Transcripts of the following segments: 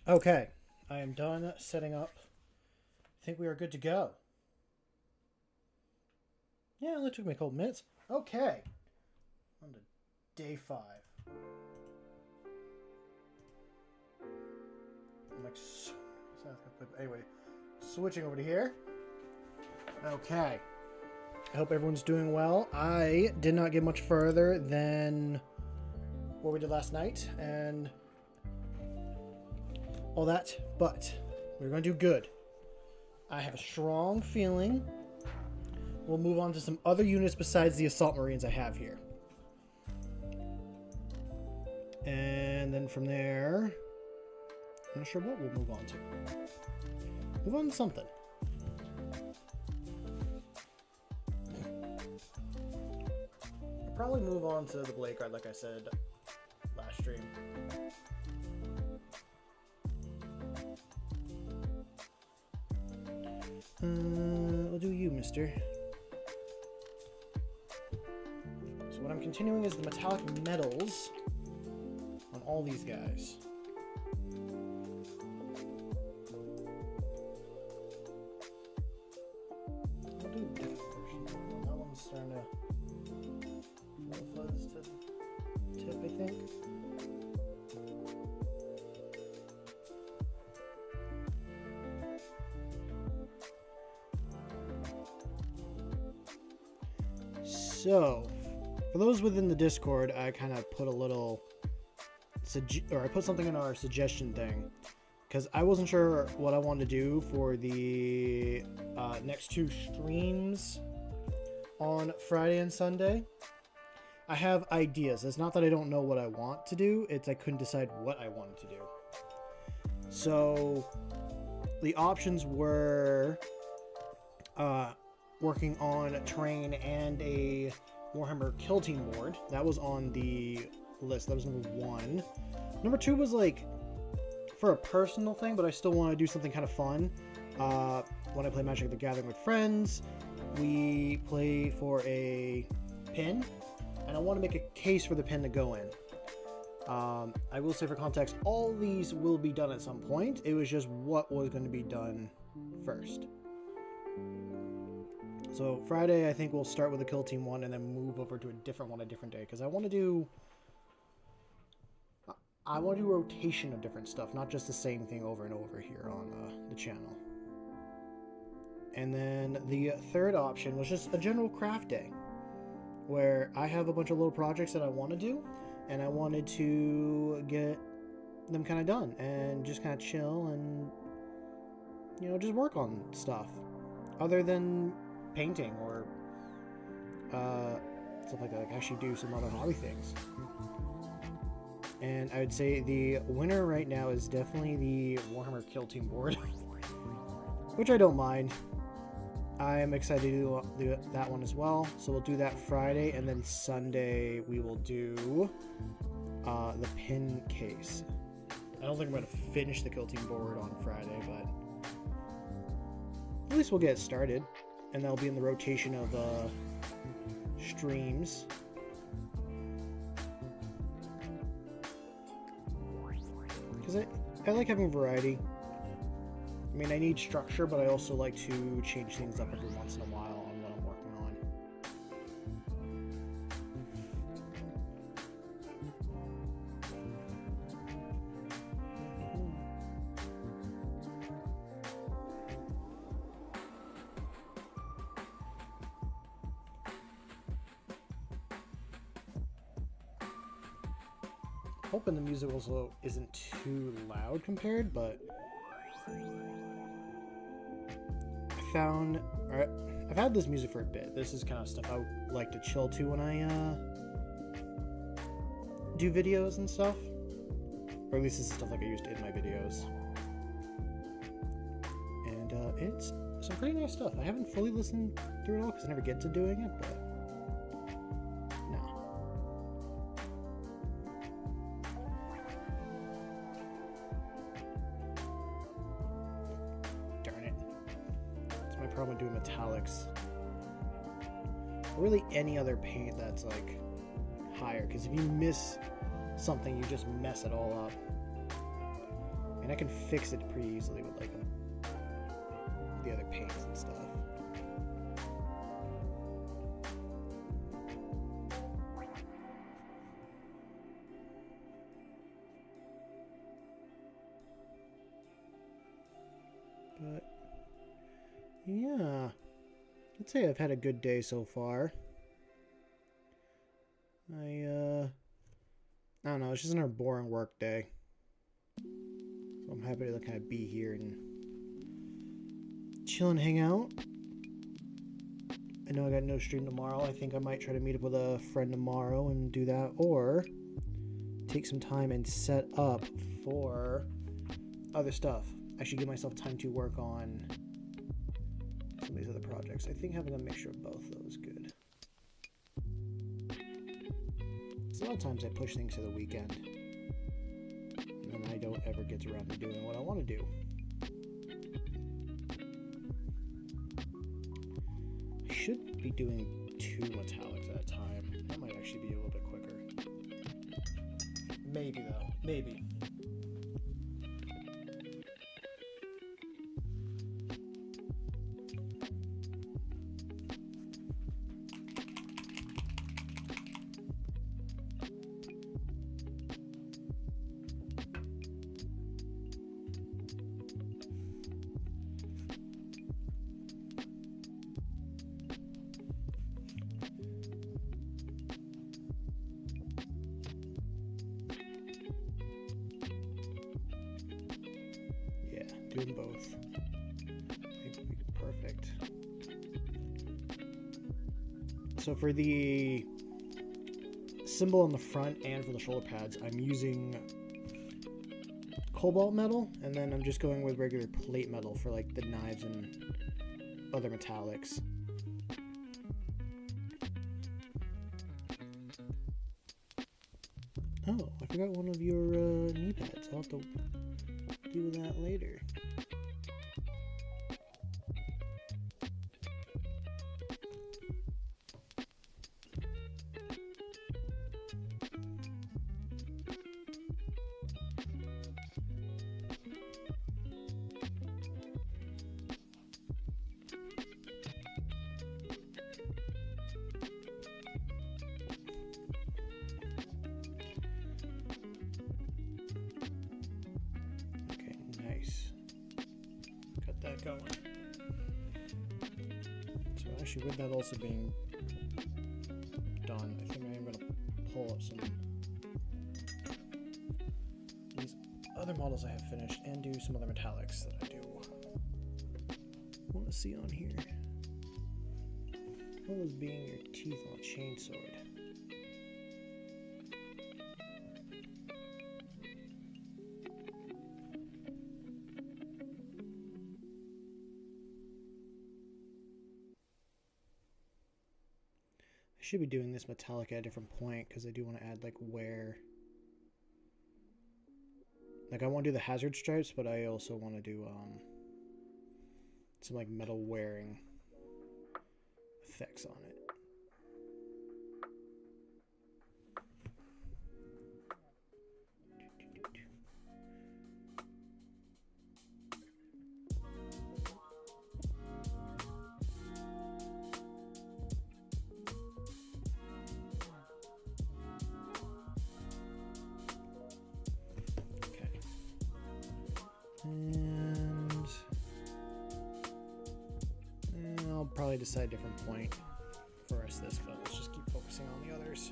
Okay, I am done setting up. I think we are good to go. Yeah, it only took me a couple minutes. Okay, on to day 5. I'm like, anyway, switching over to here. Okay, I hope everyone's doing well. I did not get much further than what we did last night and all that, but we're going to do good. I have a strong feeling we'll move on to some other units besides the Assault Marines I have here. And then from there, I'm not sure what we'll move on to. Move on to something. I'll probably move on to the Blade Guard, like I said last stream. We'll do you, mister. So what I'm continuing is the metallic metals on all these guys. I'll do a different version. That one's starting to fuzz to tip, I think. So, for those within the Discord, I kind of put a little, I put something in our suggestion thing, because I wasn't sure what I wanted to do for the next 2 streams on Friday and Sunday. I have ideas. It's not that I don't know what I want to do, it's I couldn't decide what I wanted to do. So, the options were working on terrain and a Warhammer Kill Team board. That was on the list. That was number 1. Number 2 was like for a personal thing, but I still want to do something kind of fun. When I play Magic the Gathering with friends, we play for a pin, and I want to make a case for the pin to go in. I will say for context, all these will be done at some point. It was just what was going to be done first. So Friday, I think we'll start with the Kill Team one and then move over to a different one a different day, because I want to do rotation of different stuff, not just the same thing over and over here on the channel. And then the third option was just a general craft day, where I have a bunch of little projects that I want to do, and I wanted to get them kind of done and just kind of chill and, you know, just work on stuff other than painting or stuff like that. Like actually do some other hobby things. And I would say the winner right now is definitely the Warhammer Kill Team board, which I don't mind. I'm excited to do that one as well. So we'll do that Friday, and then Sunday we will do the pin case. I don't think I'm going to finish the Kill Team board on Friday, but at least we'll get started, and that'll be in the rotation of streams. Because I like having variety. I mean, I need structure, but I also like to change things up every once in a while on what I'm working on. Hoping the music also isn't too loud compared, but I've had this music for a bit. This is kind of stuff I like to chill to when I do videos and stuff, or at least this is stuff like I used in my videos. And it's some pretty nice stuff. I haven't fully listened through it all because I never get to doing it, but problem doing metallics, or really any other paint that's like higher, because if you miss something you just mess it all up. And I can fix it pretty easily with like the other paints and stuff. But yeah, I'd say I've had a good day so far. I don't know, it's just another boring work day. So I'm happy to kind of be here and chill and hang out. I know I got no stream tomorrow. I think I might try to meet up with a friend tomorrow and do that, or take some time and set up for other stuff. I should give myself time to work on some of these other projects. I think having a mixture of both though is good. So a lot of times I push things to the weekend, and I don't ever get around to doing what I want to do. I should be doing 2 metallics at a time. That might actually be a little bit quicker. Maybe though. Maybe. Doing both. I think would be perfect. So for the symbol on the front and for the shoulder pads, I'm using cobalt metal, and then I'm just going with regular plate metal for like the knives and other metallics. Oh, I forgot one of your knee pads. I'll have to deal with that later. Going. So actually, with that also being done, I think I am going to pull up some these other models I have finished and do some other metallics that I do want to see on here. What was being your teeth on a chainsword? Should be doing this metallic at a different point because I do want to add like wear. Like I want to do the hazard stripes, but I also want to do some like metal wearing effects on it. And I'll probably decide a different point for the rest of this, but let's just keep focusing on the others.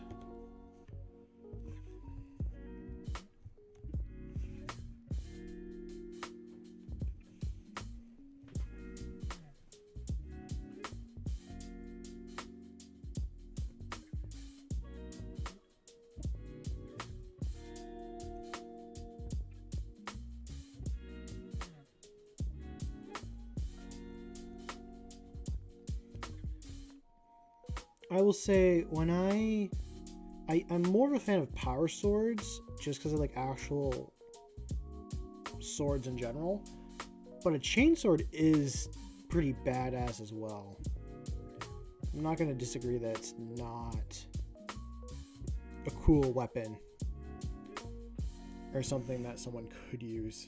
I will say when I'm more of a fan of power swords just because I like actual swords in general, but a chainsword is pretty badass as well. I'm not going to disagree that it's not a cool weapon or something that someone could use.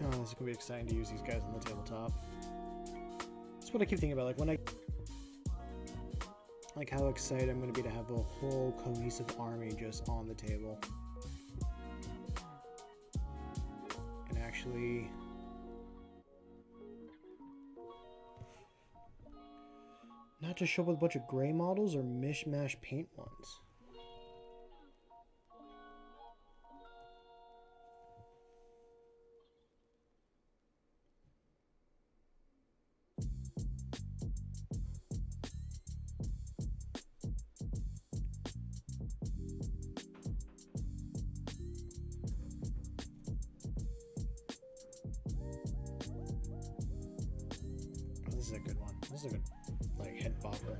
Oh, this is gonna be exciting to use these guys on the tabletop. That's what I keep thinking about, like when I like how excited I'm gonna be to have a whole cohesive army just on the table. And actually not just show up with a bunch of gray models or mishmash paint ones. Oh, this is a good one. This is a good, like, head bopper.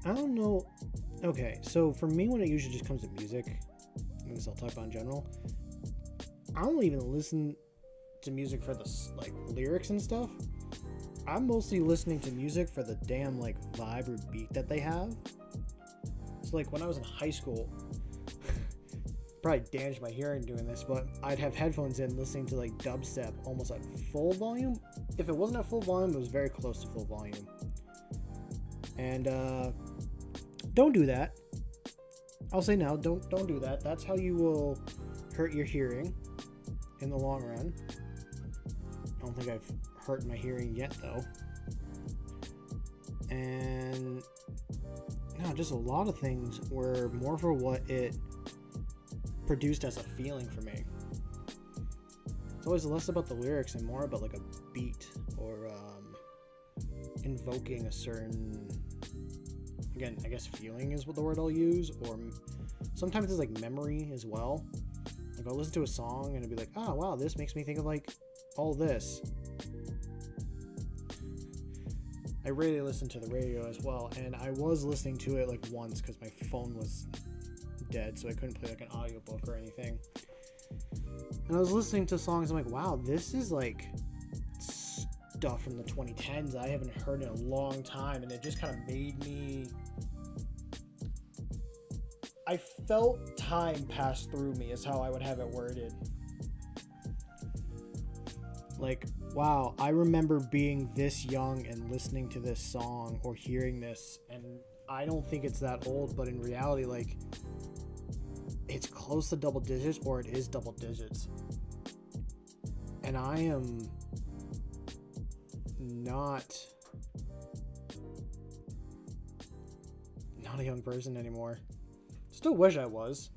I don't know. Okay, so for me, when it usually just comes to music, I guess I'll talk about in general. I don't even listen to music for the like lyrics and stuff. I'm mostly listening to music for the damn like vibe or beat that they have. So like when I was in high school, probably damaged my hearing doing this, but I'd have headphones in listening to like dubstep almost at full volume. If it wasn't at full volume, it was very close to full volume. And don't do that. I'll say now, don't do that. That's how you will hurt your hearing in the long run. I don't think I've hurt my hearing yet though. And no, just a lot of things were more for what it produced as a feeling for me. It's always less about the lyrics and more about like a beat or invoking a certain, again, I guess feeling is what the word I'll use, or sometimes it's like memory as well. Like I'll listen to a song and it'll be like, oh wow, this makes me think of like all this. I rarely listen to the radio as well, and I was listening to it like once because my phone was dead, so I couldn't play like an audiobook or anything. And I was listening to songs, I'm like, wow, this is like stuff from the 2010s I haven't heard in a long time, and it just kind of made me, I felt time pass through me is how I would have it worded. Like, wow, I remember being this young and listening to this song or hearing this, and I don't think it's that old, but in reality, like, it's close to double digits, or it is double digits. And I am not a young person anymore. Still wish I was.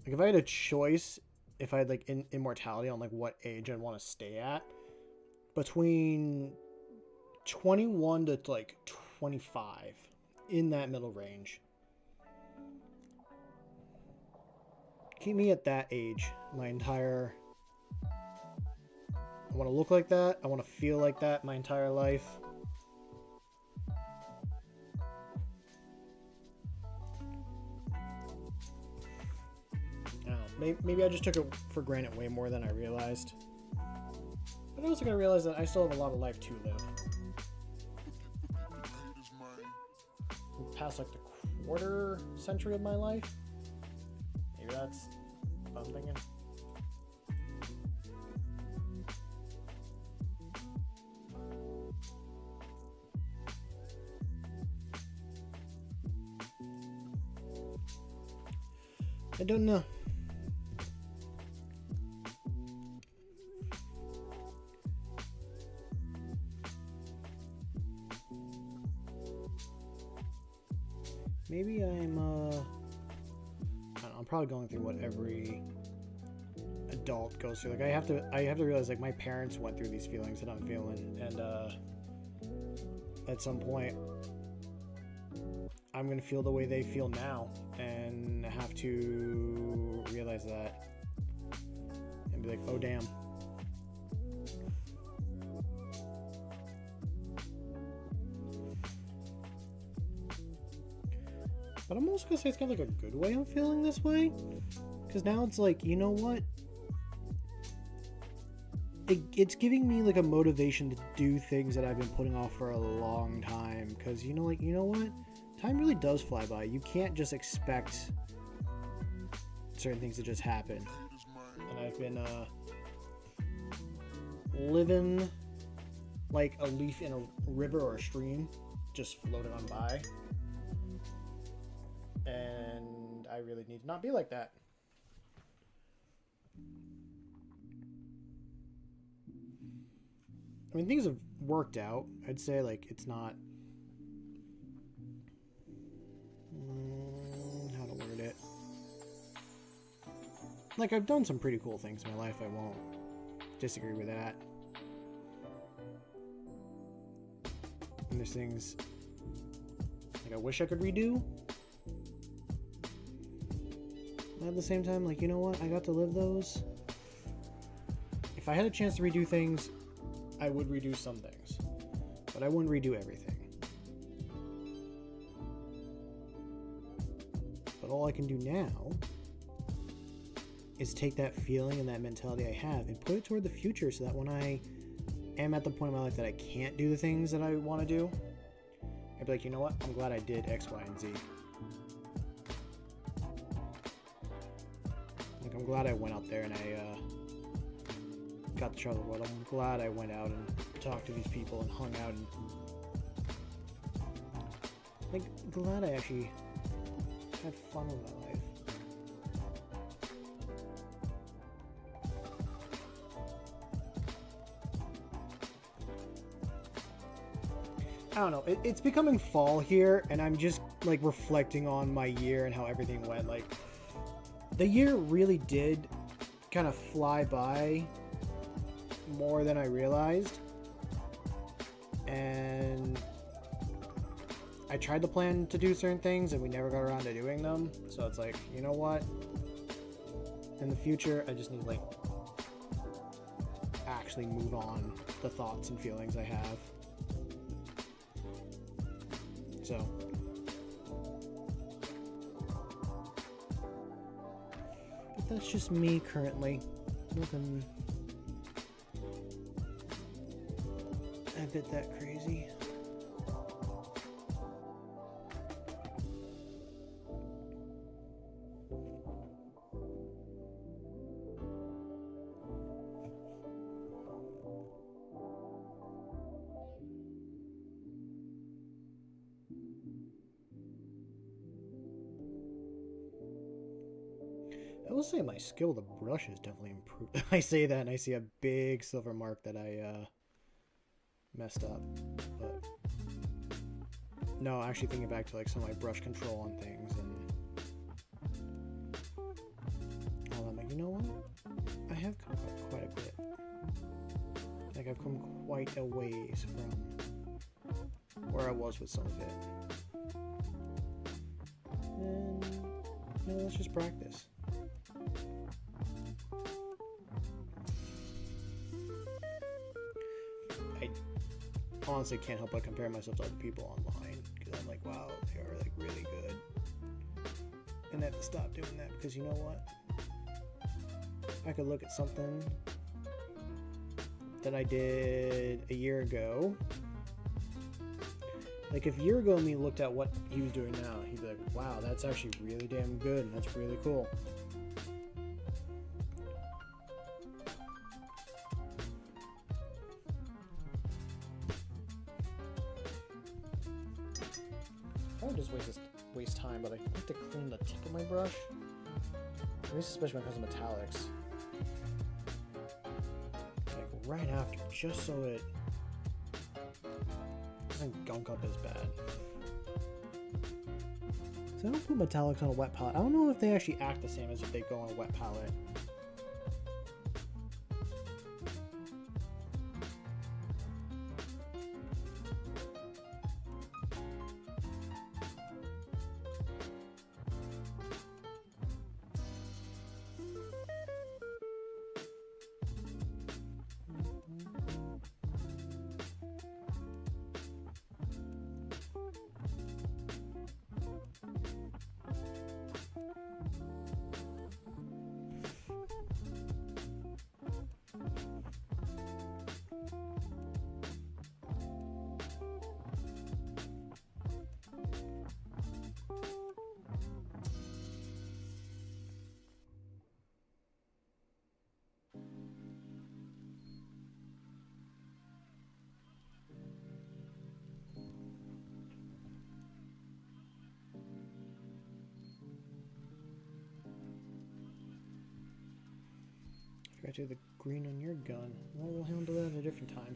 Like if I had a choice, if I had like immortality on like what age I'd want to stay at, between 21 to like 25, in that middle range. Keep me at that age my entire, I want to look like that, I want to feel like that my entire life. Maybe I just took it for granted way more than I realized. But I also gotta realize that I still have a lot of life to live. Past like the quarter century of my life. Maybe that's what I'm thinking. I don't know. Maybe I'm probably going through what every adult goes through. Like I have to realize like my parents went through these feelings that I'm feeling, and at some point I'm gonna feel the way they feel now, and have to realize that and be like, oh damn. But I'm also gonna say it's kind of like a good way I'm feeling this way, because now it's like, you know what? it's giving me like a motivation to do things that I've been putting off for a long time. Because you know what, time really does fly by. You can't just expect certain things to just happen. And I've been living like a leaf in a river or a stream, just floating on by. And I really need to not be like that. I mean, things have worked out. I'd say, like, it's not... how to word it? Like, I've done some pretty cool things in my life. I won't disagree with that. And there's things, like, I wish I could redo. And at the same time, like, you know what? I got to live those. If I had a chance to redo things, I would redo some things, but I wouldn't redo everything. But all I can do now is take that feeling and that mentality I have and put it toward the future, so that when I am at the point in my life that I can't do the things that I want to do, I'd be like, you know what? I'm glad I did X, Y, and Z. Like, I'm glad I went out there and I got to travel the world. I'm glad I went out and talked to these people and hung out and, like, glad I actually had fun with my life. I don't know. It's becoming fall here, and I'm just, like, reflecting on my year and how everything went. Like, the year really did kind of fly by more than I realized, and I tried to plan to do certain things and we never got around to doing them. So it's like, you know what, in the future I just need to, like, actually move on the thoughts and feelings I have. So but that's just me currently. Nothing a bit that crazy. I will say my skill with the brush has definitely improved. I say that and I see a big silver mark that I messed up, but no, actually thinking back to, like, some of my brush control on things and all that, I'm like, you know what, I have come quite a bit. Like, I've come quite a ways from where I was with some of it, and you know, let's just practice. I honestly can't help but compare myself to other people online, because I'm like, wow, they are, like, really good. And I have to stop doing that, because you know what? I could look at something that I did a year ago. Like, if a year ago me looked at what he was doing now, he'd be like, wow, that's actually really damn good, and that's really cool. I would just waste time, but I like to clean the tip of my brush. At least especially when it comes to metallics. Like, right after, just so it doesn't gunk up as bad. So I don't put metallics on a wet palette. I don't know if they actually act the same as if they go on a wet palette. to the green on your gun. Well, we'll handle that at a different time.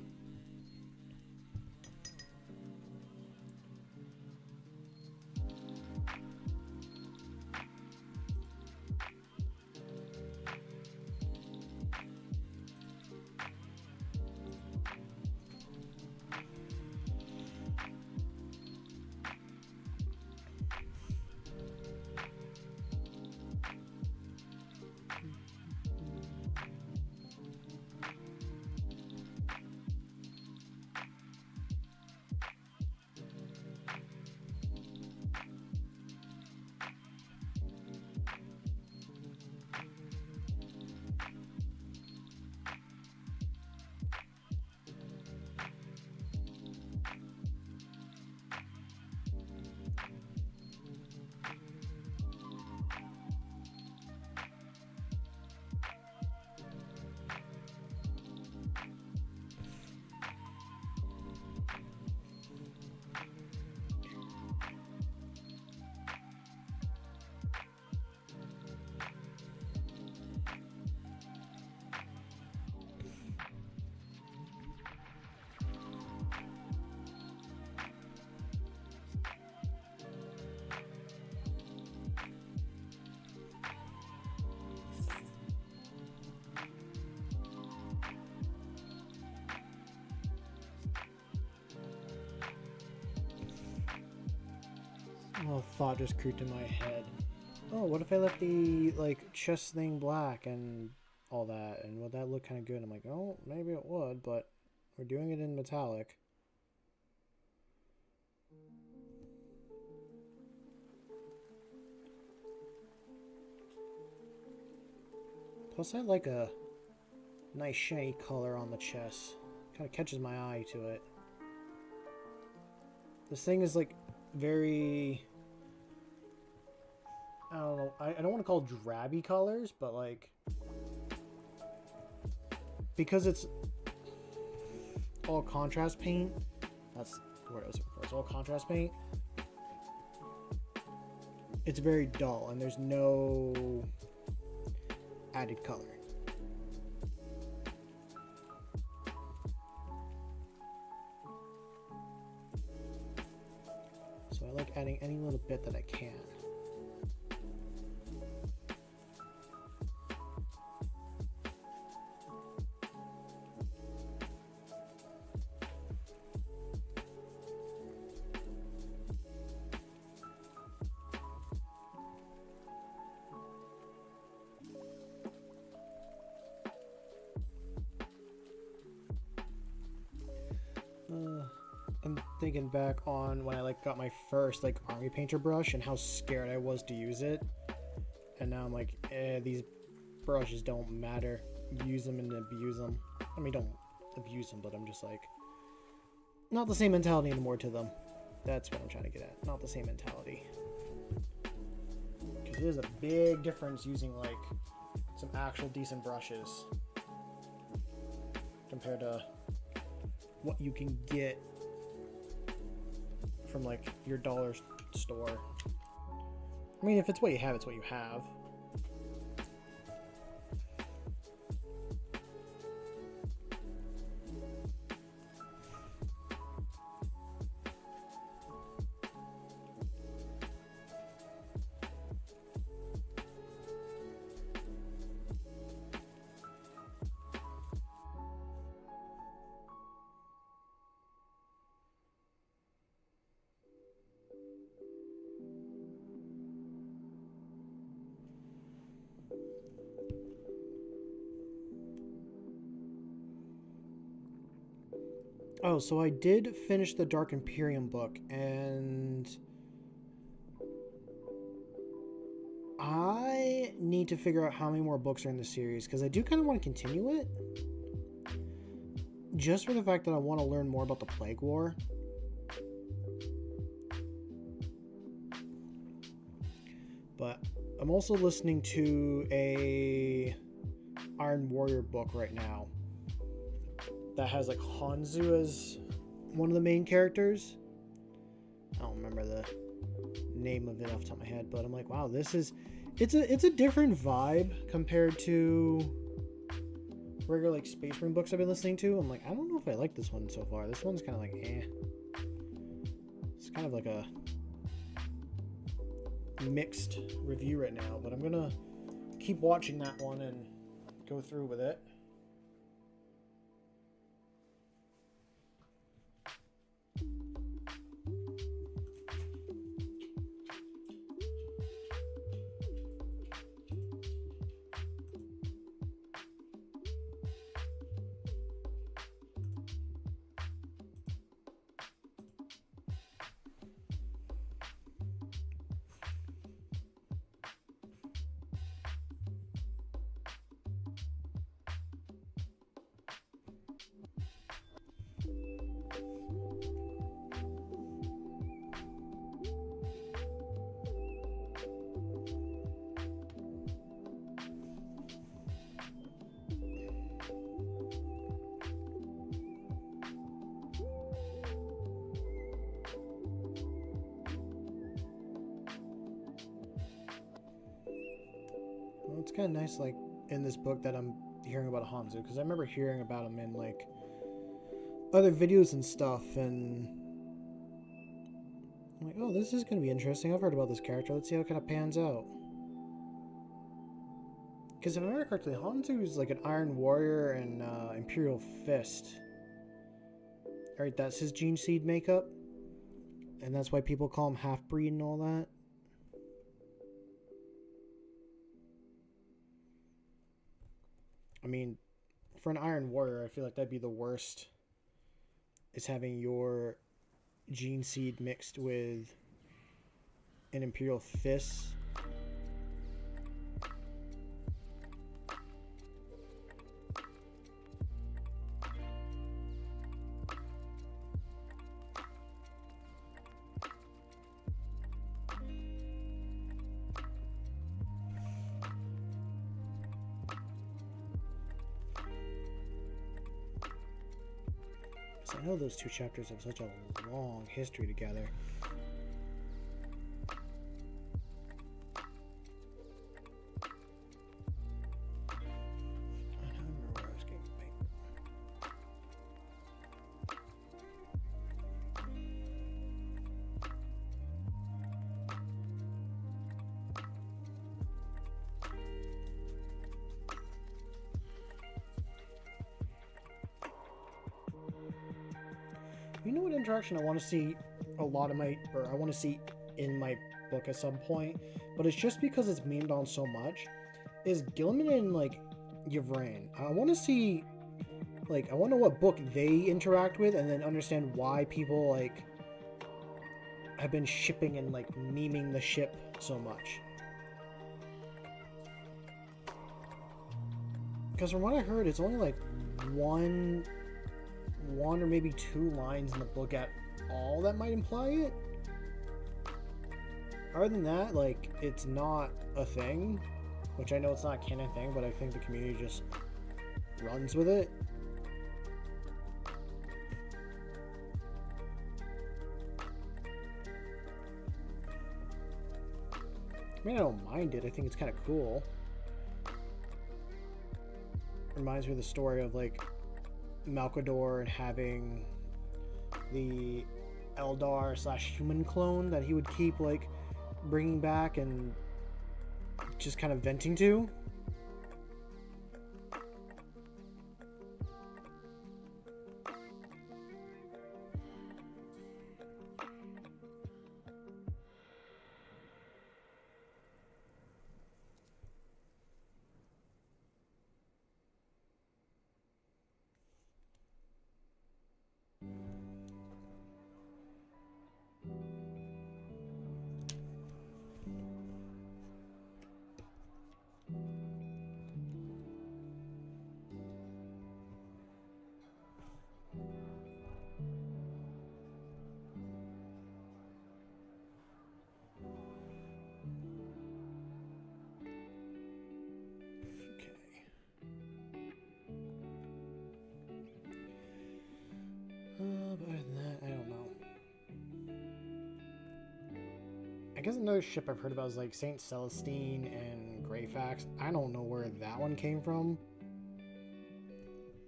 Oh, thought just creeped in my head. Oh, what if I left the, like, chest thing black and all that? And would that look kind of good? I'm like, oh, maybe it would, but we're doing it in metallic. Plus, I like a nice shiny color on the chest. Kind of catches my eye to it. This thing is, like, very... I don't know. I don't want to call it drabby colors, but, like... because it's all contrast paint. That's what I was looking for. It's all contrast paint. It's very dull, and there's no added color. So I like adding any little bit that I can. I'm thinking back on when I like got my first like army painter brush and how scared I was to use it, and now I'm like, these brushes don't matter. Use them and abuse them. I mean, don't abuse them, but I'm just like, not the same mentality anymore to them. That's what I'm trying to get at. Not the same mentality. Because there's a big difference using like some actual decent brushes compared to what you can get from like your dollar store. I mean, if it's what you have, it's what you have. Oh, so I did finish the Dark Imperium book, and I need to figure out how many more books are in the series, because I do kind of want to continue it. Just for the fact that I want to learn more about the Plague War. But I'm also listening to a Iron Warrior book right now that has like Hanzu as one of the main characters. I don't remember the name of it off the top of my head, but I'm like, wow, it's a different vibe compared to regular like Space Marine books I've been listening to, I'm like, I don't know if I like this one so far. This one's kind of like, eh. It's kind of like a mixed review right now, but I'm gonna keep watching that one and go through with it. Well, it's kind of nice, like, in this book that I'm hearing about Hanzo, because I remember hearing about him in, like, other videos and stuff, and I'm like, oh, this is going to be interesting. I've heard about this character. Let's see how it kind of pans out. Because if I remember correctly, Hanzo is like an Iron Warrior and Imperial Fist. Alright, that's his gene seed makeup. And that's why people call him half-breed and all that. I mean, for an Iron Warrior, I feel like that'd be the worst. Is having your gene seed mixed with an Imperial Fist. I know those two chapters have such a long history together. I don't remember where I was getting You know what interaction I want to see a lot of my, or I want to see in my book at some point, but it's just because it's memed on so much, is Guilliman and, like, Yvraine. I want to see, like, I want to know what book they interact with and then understand why people, like, have been shipping and, like, memeing the ship so much. Because from what I heard, it's only, like, one or maybe two lines in the book at all that might imply it. Other than that, like, it's not a thing, which I know it's not a canon thing, but I think the community just runs with it. I mean, I don't mind it. I think it's kind of cool. Reminds me of the story of, like, Malcador and having the Eldar/human clone that he would keep, like, bringing back and just kind of venting to. But other than that, I don't know. I guess another ship I've heard about is like Saint Celestine and Greyfax. I don't know where that one came from.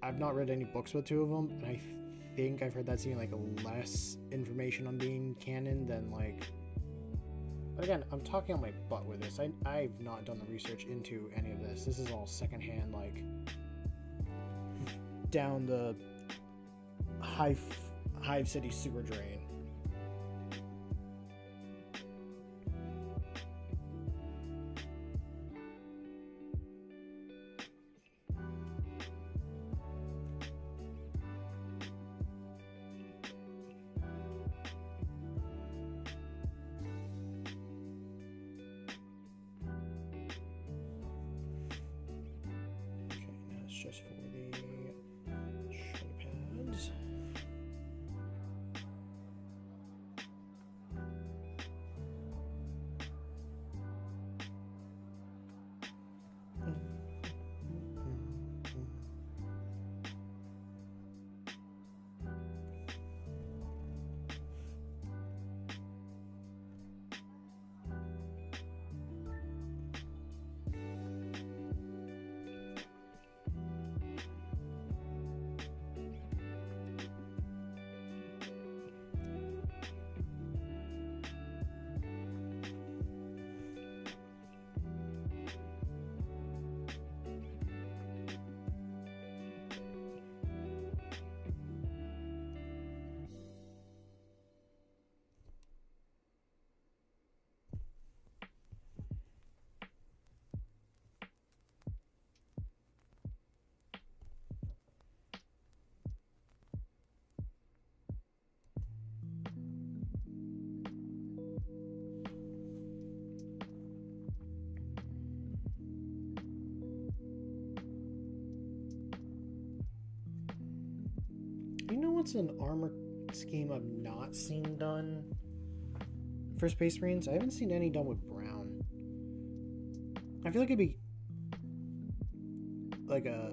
I've not read any books with two of them, and I think I've heard that's even like less information on being canon than like. But again, I'm talking on my butt with this. I've not done the research into any of this. This is all secondhand, like down the Hive City sewer drain. Just for the shoulder pads. You know what's an armor scheme I've not seen done for Space Marines? I haven't seen any done with brown. I feel like it'd be like a...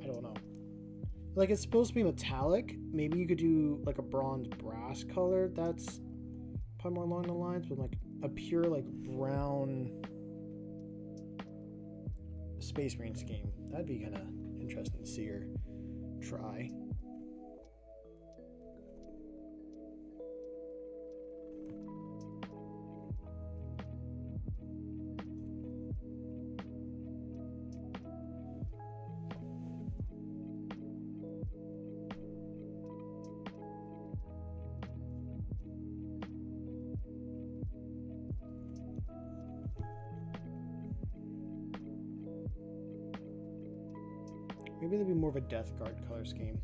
I don't know. Like it's supposed to be metallic. Maybe you could do like a bronze brass color. That's probably more along the lines, but like a pure like brown Space Marine scheme. That'd be kind of interesting to see her try. Maybe there'd be more of a Death Guard color scheme.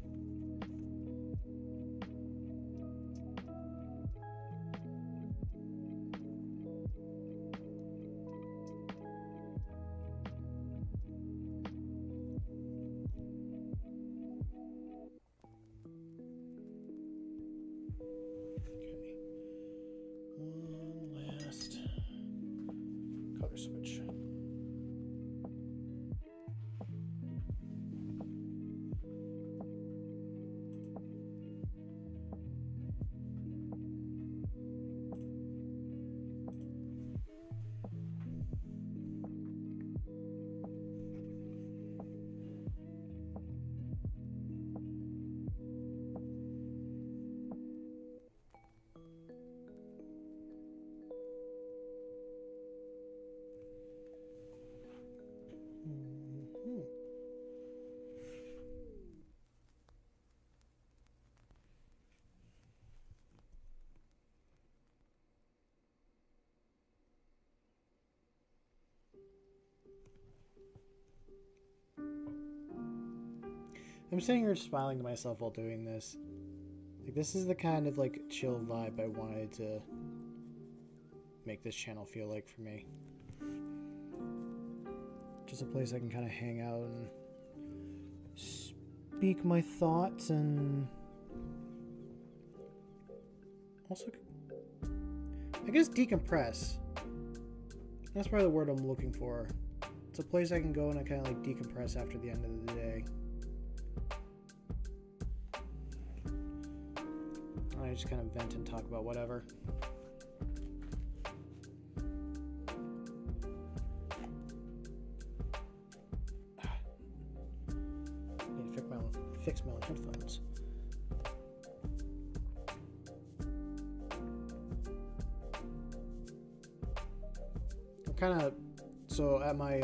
Okay. One last color switch. I'm sitting here smiling to myself while doing this. Like, this is the kind of like chill vibe I wanted to make this channel feel like for me. Just a place I can kind of hang out and speak my thoughts and also, I guess, decompress. That's probably the word I'm looking for. It's a place I can go and I kind of like decompress after the end of the day. I just kind of vent and talk about whatever. fix my own headphones. So at my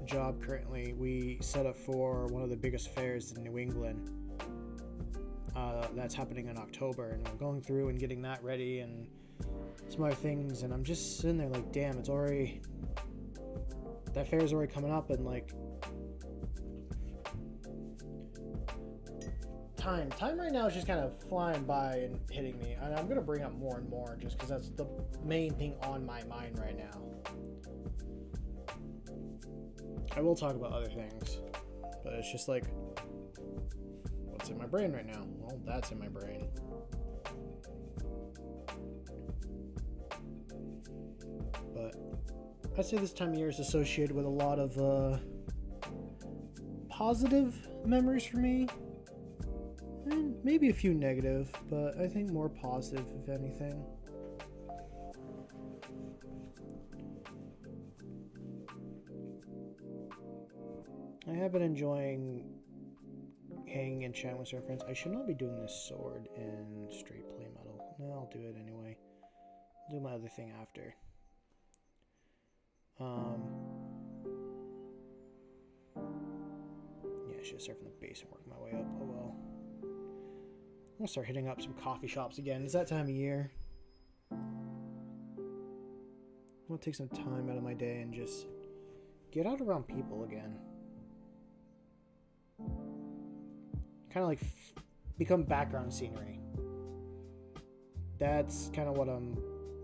job currently, we set up for one of the biggest fairs in New England. That's happening in October, and we're going through and getting that ready and some other things, and I'm just sitting there like, damn, it's already, that fair's already coming up, and like, time right now is just kind of flying by and hitting me, and I'm gonna bring up more and more just because that's the main thing on my mind right now. I will talk about other things, but it's just like, what's in my brain right now? Well, that's in my brain. But I'd say this time of year is associated with a lot of positive memories for me, and maybe a few negative, but I think more positive if anything. I have been enjoying hanging and chatting with certain friends. I should not be doing this sword in straight play metal. No, I'll do it anyway. I'll do my other thing after. Yeah, I should start from the base and work my way up. Oh well. I'm gonna start hitting up some coffee shops again. It's that time of year. I'm gonna take some time out of my day and just get out around people again. Kind of like become background scenery. That's kind of what I'm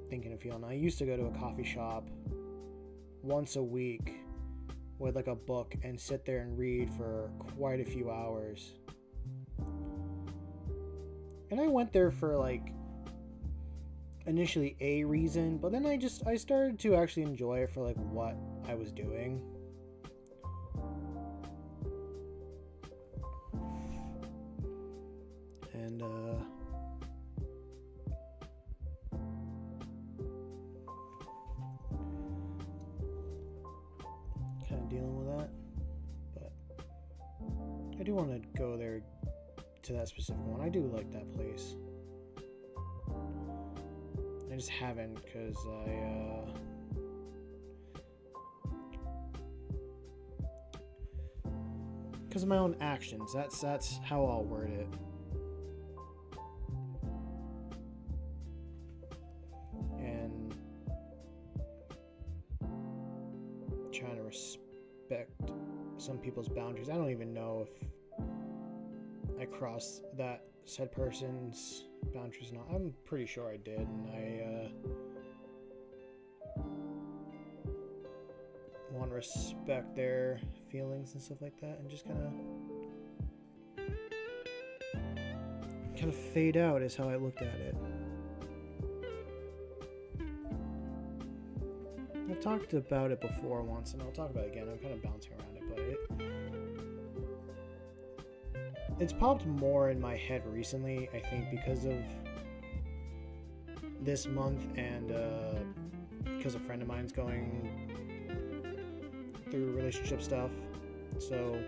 thinking of feeling. I used to go to a coffee shop once a week with like a book and sit there and read for quite a few hours. And I went there for like initially a reason, but then I started to actually enjoy it for like what I was doing. And kind of dealing with that, but I do want to go there to that specific one. I do like that place. I just haven't because because of my own actions. That's how I'll word it. And trying to respect some people's boundaries. I don't even know if I crossed that said person's boundaries or not. I'm pretty sure I did, and I want to respect their feelings and stuff like that, and just kind of fade out is how I looked at it. I've talked about it before once, and I'll talk about it again. I'm kind of bouncing around it, but it's popped more in my head recently, I think, because of this month and because a friend of mine's going through relationship stuff. So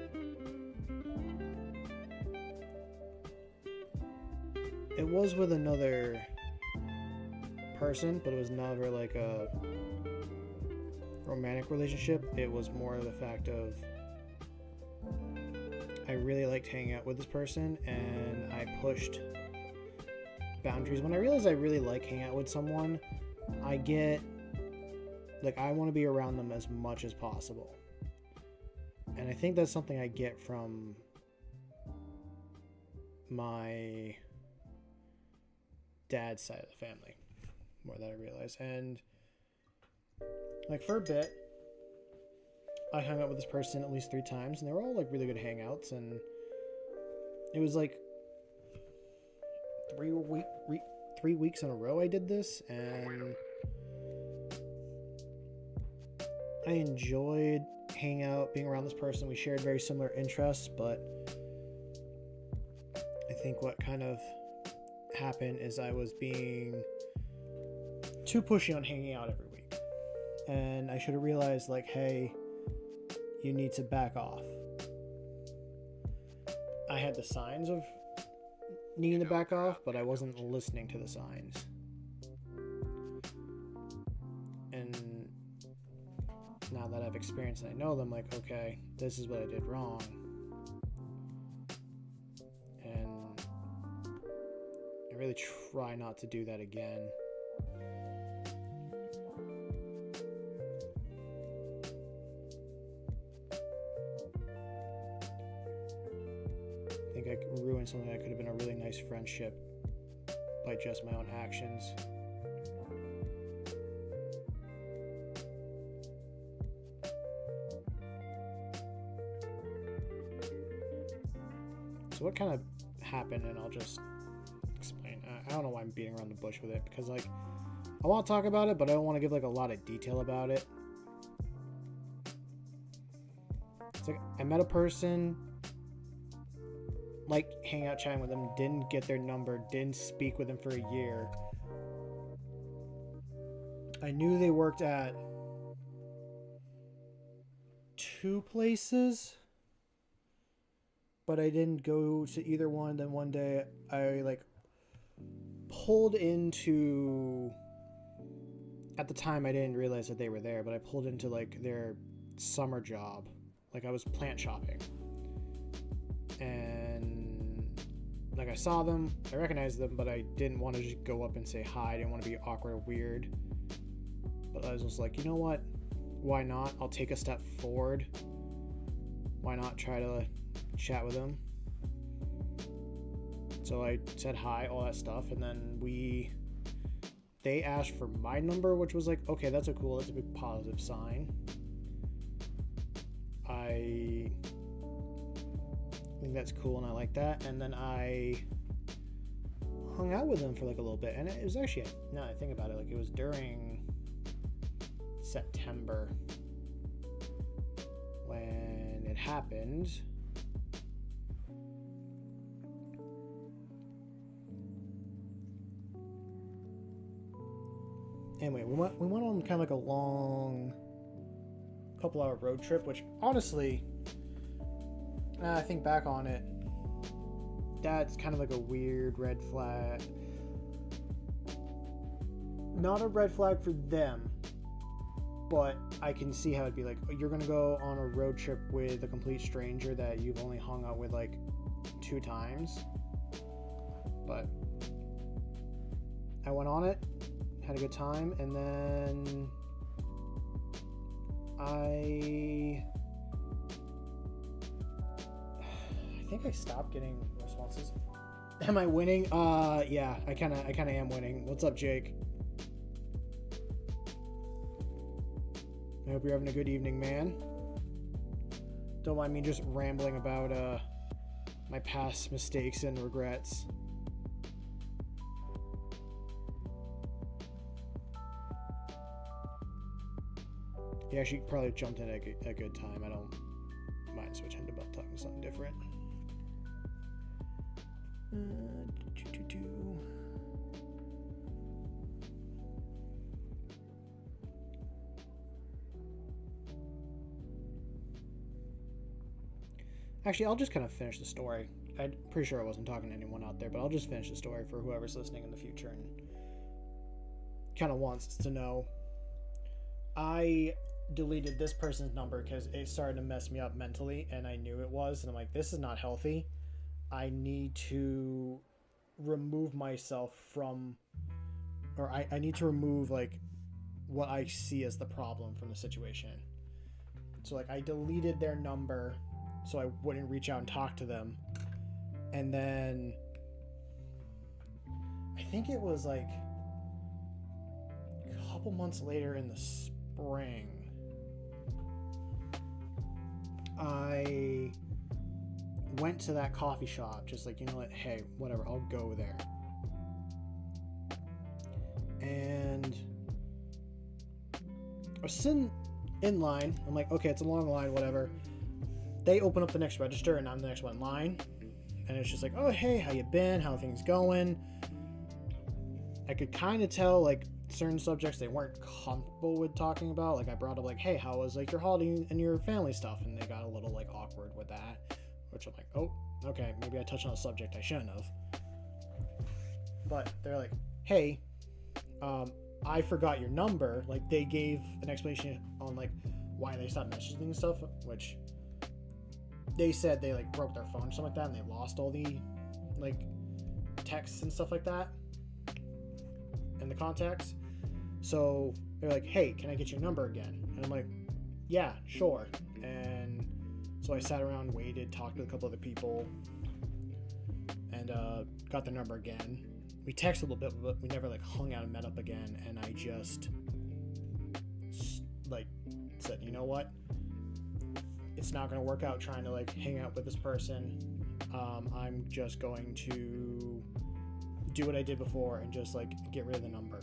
it was with another person, but it was never like a romantic relationship. It was more of the fact of I really liked hanging out with this person, and I pushed boundaries. When I realized I really like hanging out with someone, I get like I want to be around them as much as possible, and I think that's something I get from my dad's side of the family more than I realize. And like for a bit I hung out with this person at least 3 times, and they were all like really good hangouts, and it was like 3 weeks in a row I did this, and I enjoyed hanging out, being around this person. We shared very similar interests, but I think what kind of happened is I was being too pushy on hanging out every week, and I should have realized like, hey, you need to back off. I had the signs of needing to back off, but I wasn't listening to the signs. And now that I've experienced and I know them, like, okay, this is what I did wrong. And I really try not to do that again. I think I ruined something that could have been a really nice friendship by just my own actions. So what kind of happened, and I'll just explain. I don't know why I'm beating around the bush with it, because like I want to talk about it, but I don't want to give like a lot of detail about it. It's like I met a person, like hang out chatting with them, didn't get their number, didn't speak with them for a year. I knew they worked at 2 places, but I didn't go to either one. Then one day I like pulled into, at the time I didn't realize that they were there, but I pulled into like their summer job. Like I was plant shopping. And like I saw them, I recognized them, but I didn't want to just go up and say hi. I didn't want to be awkward or weird. But I was just like, you know what? Why not? I'll take a step forward. Why not try to chat with them? So I said hi, all that stuff, and then they asked for my number, which was like, okay, that's a big positive sign. I think that's cool and I like that. And then I hung out with them for like a little bit, and it was actually, now that I think about it, like it was during September when it happened. Anyway, we went on kind of like a long couple-hour road trip, which honestly, I think back on it, that's kind of like a weird red flag. Not a red flag for them, but I can see how it'd be like, you're gonna go on a road trip with a complete stranger that you've only hung out with like 2 times. But I went on it, had a good time, and then I think I stopped getting responses. Am I winning? Yeah, I kind of am winning. What's up, Jake? I hope you're having a good evening, man. Don't mind me just rambling about my past mistakes and regrets. Yeah, she probably jumped in at a good time. I don't mind switching to about talking something different. Actually, I'll just kind of finish the story. I'm pretty sure I wasn't talking to anyone out there, but I'll just finish the story for whoever's listening in the future and kind of wants to know. I deleted this person's number because it started to mess me up mentally, and I knew it was, and I'm like, this is not healthy. I need to remove myself from, or I need to remove like what I see as the problem from the situation. So like I deleted their number so I wouldn't reach out and talk to them. And then I think it was like a couple months later in the spring, I went to that coffee shop, just like, you know what, hey, whatever, I'll go there. And I was sitting in line. I'm like, okay, it's a long line, whatever. They open up the next register and I'm the next one in line. And it's just like, oh, hey, how you been? How are things going? I could kind of tell, like, certain subjects they weren't comfortable with talking about. Like, I brought up, like, hey, how was, like, your holiday and your family stuff? And they got a little, like, awkward with that. which I'm like, oh, okay, maybe I touched on a subject I shouldn't have. But they're like, hey, I forgot your number. Like, they gave an explanation on like why they stopped messaging and stuff, which they said they like broke their phone or something like that, and they lost all the like texts and stuff like that and the contacts. So they're like, hey, can I get your number again? And I'm like, yeah, sure. And so I sat around, waited, talked to a couple other people, and got the number again. We texted a little bit, but we never like hung out and met up again. And I just like said, you know what? It's not going to work out trying to like hang out with this person. I'm just going to do what I did before and just like get rid of the number.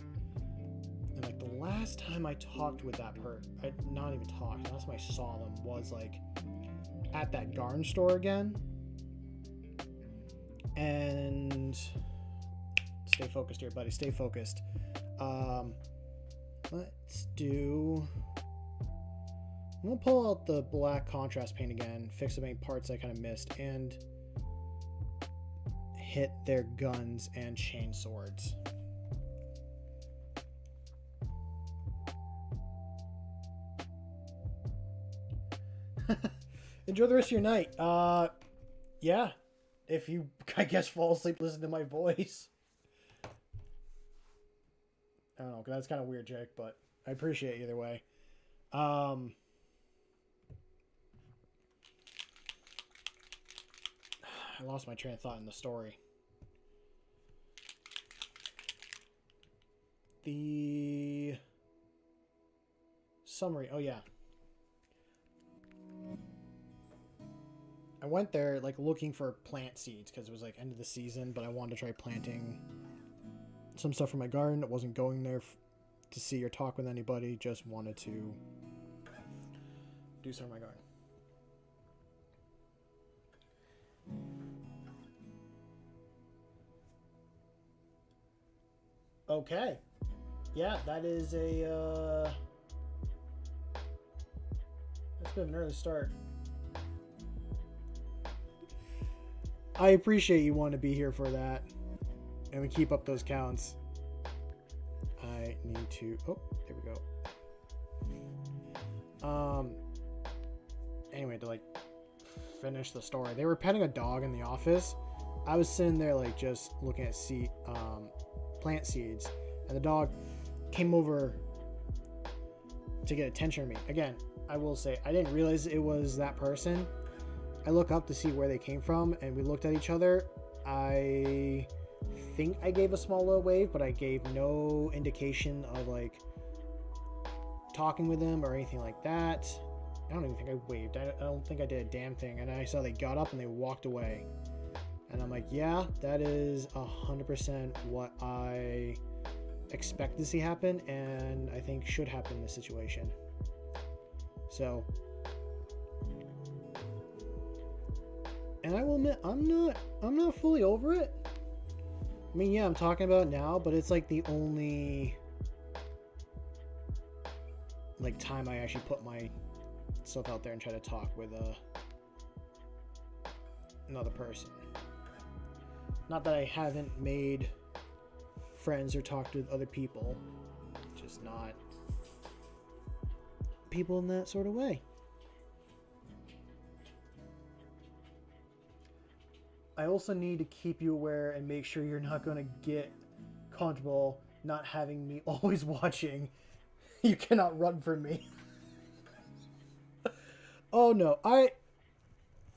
And like the last time I talked with that person, not even talked, the last time I saw them was like at that Garn store again. And stay focused here, buddy. Stay focused. Let's do... I'm going to pull out the black contrast paint again, fix the main parts I kind of missed, and hit their guns and chain swords. Enjoy the rest of your night. Yeah. If you, I guess, fall asleep listening to my voice. I don't know, that's kind of weird, Jake, but I appreciate it either way. I lost my train of thought in the story. The summary. Oh, yeah. I went there like looking for plant seeds because it was like end of the season, but I wanted to try planting some stuff for my garden. I wasn't going there to see or talk with anybody. Just wanted to do some of my garden. Okay. Yeah, that is a that's been an early start. I appreciate you wanting to be here for that. And we keep up those counts. I need to... Oh, there we go. Anyway, to like finish the story. They were petting a dog in the office. I was sitting there like just looking at plant seeds. And the dog came over to get attention from me. Again, I will say, I didn't realize it was that person. I look up to see where they came from, and we looked at each other. I think I gave a small little wave, but I gave no indication of like talking with them or anything like that. I don't even think I waved. I don't think I did a damn thing. And I saw they got up and they walked away. And I'm like, yeah, that is 100% what I expect to see happen, and I think should happen in this situation. So, and I will admit, I'm not fully over it. I mean, yeah, I'm talking about it now, but it's like the only like time I actually put myself out there and try to talk with another person. Not that I haven't made friends or talked with other people, just not people in that sort of way. I also need to keep you aware and make sure you're not going to get comfortable not having me always watching. You cannot run from me. Oh no, I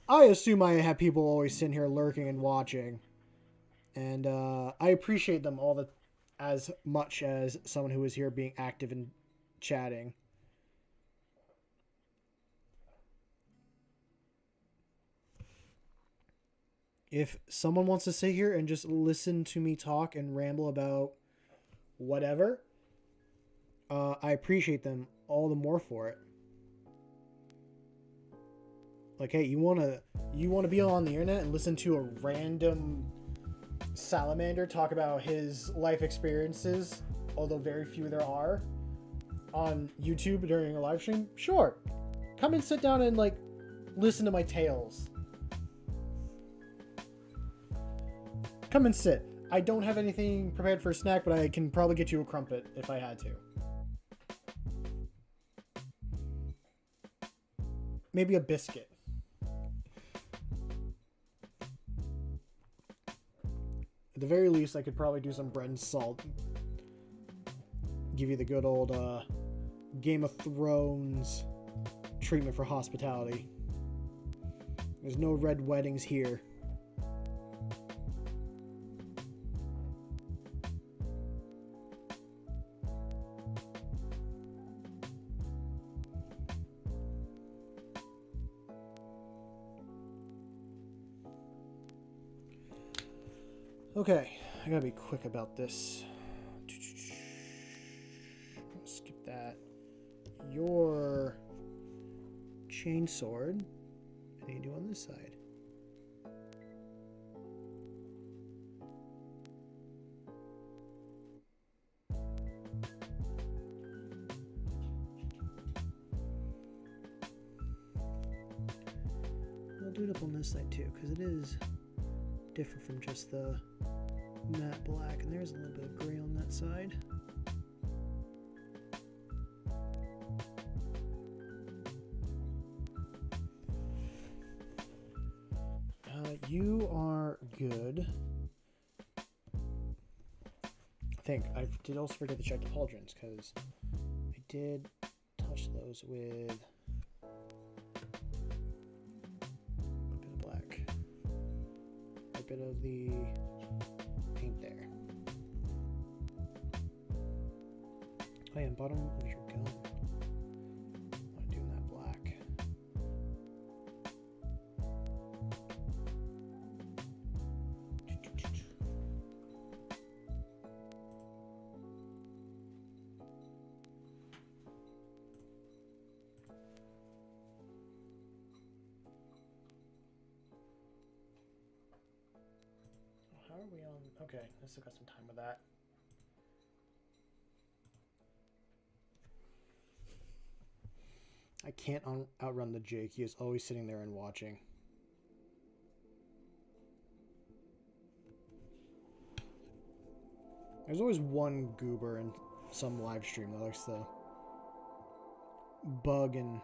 assume I have people always sitting here lurking and watching. And I appreciate them all as much as someone who is here being active and chatting. If someone wants to sit here and just listen to me talk and ramble about whatever, I appreciate them all the more for it. Like, hey, you wanna be on the internet and listen to a random salamander talk about his life experiences, although very few there are, on YouTube during a live stream? Sure. Come and sit down and like listen to my tales. Come and sit. I don't have anything prepared for a snack, but I can probably get you a crumpet if I had to. Maybe a biscuit. At the very least, I could probably do some bread and salt. Give you the good old Game of Thrones treatment for hospitality. There's no red weddings here. Okay, I gotta be quick about this. Skip that. Your chain sword. What do you do on this side? I'll do it up on this side too, because it is different from just the matte black, and there's a little bit of gray on that side. You are good. I think I did also forget to check the pauldrons, because I did touch those with a bit of black, a bit of the paint there. Oh yeah, bottom of your gun. I'm doing that black. How are we on? Okay, I still got some time with that. I can't outrun the Jake. He is always sitting there and watching. There's always one goober in some live stream that likes to bug and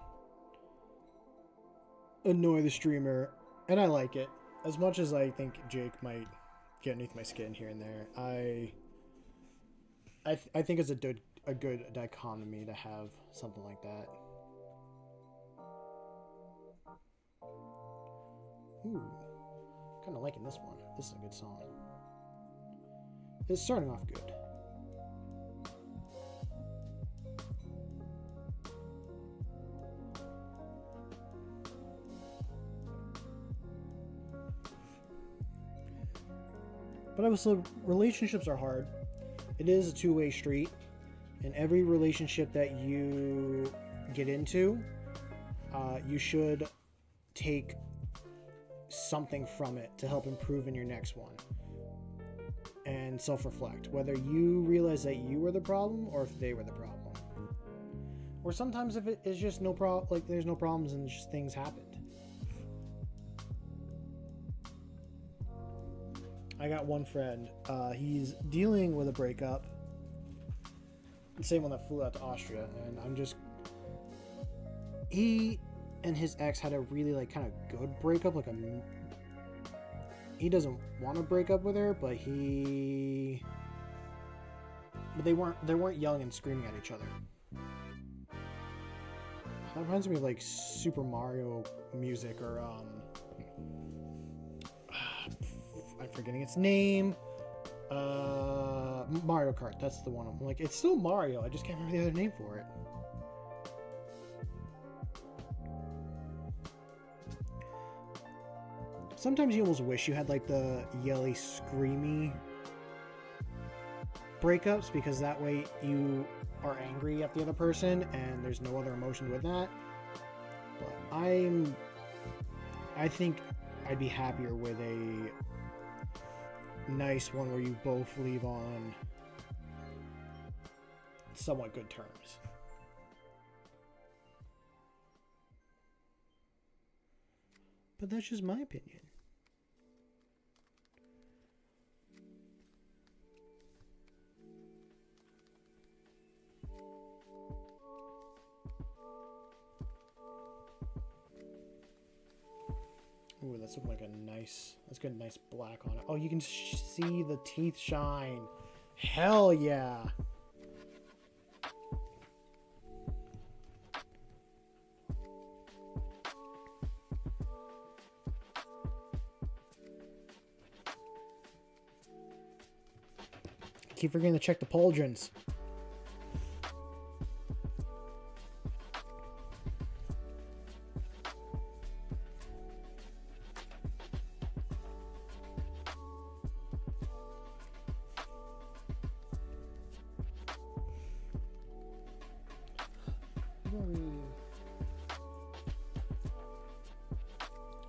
annoy the streamer, and I like it. As much as I think Jake might get underneath my skin here and there, I think it's a good dichotomy to have something like that. Ooh, kind of liking this one. This is a good song. It's starting off good. But also, relationships are hard. It is a two-way street. In every relationship that you get into, you should take something from it to help improve in your next one. And self-reflect. Whether you realize that you were the problem or if they were the problem. Or sometimes if it is just no problem, like there's no problems and just things happened. I got one friend, he's dealing with a breakup. The same one that flew out to Austria, and he and his ex had a really like kind of good breakup, like he doesn't want to break up with her, but they weren't young and screaming at each other. That reminds me of like Super Mario music, or I'm forgetting its name. Mario Kart, that's the one. I'm like, it's still Mario, I just can't remember the other name for it. Sometimes you almost wish you had like the yelly, screamy breakups, because that way you are angry at the other person and there's no other emotion with that. But I think I'd be happier with a nice one where you both leave on somewhat good terms. But that's just my opinion. Ooh, that's looking like a nice... That's got a nice black on it. Oh, you can see the teeth shine. Hell yeah. Keep forgetting to check the pauldrons.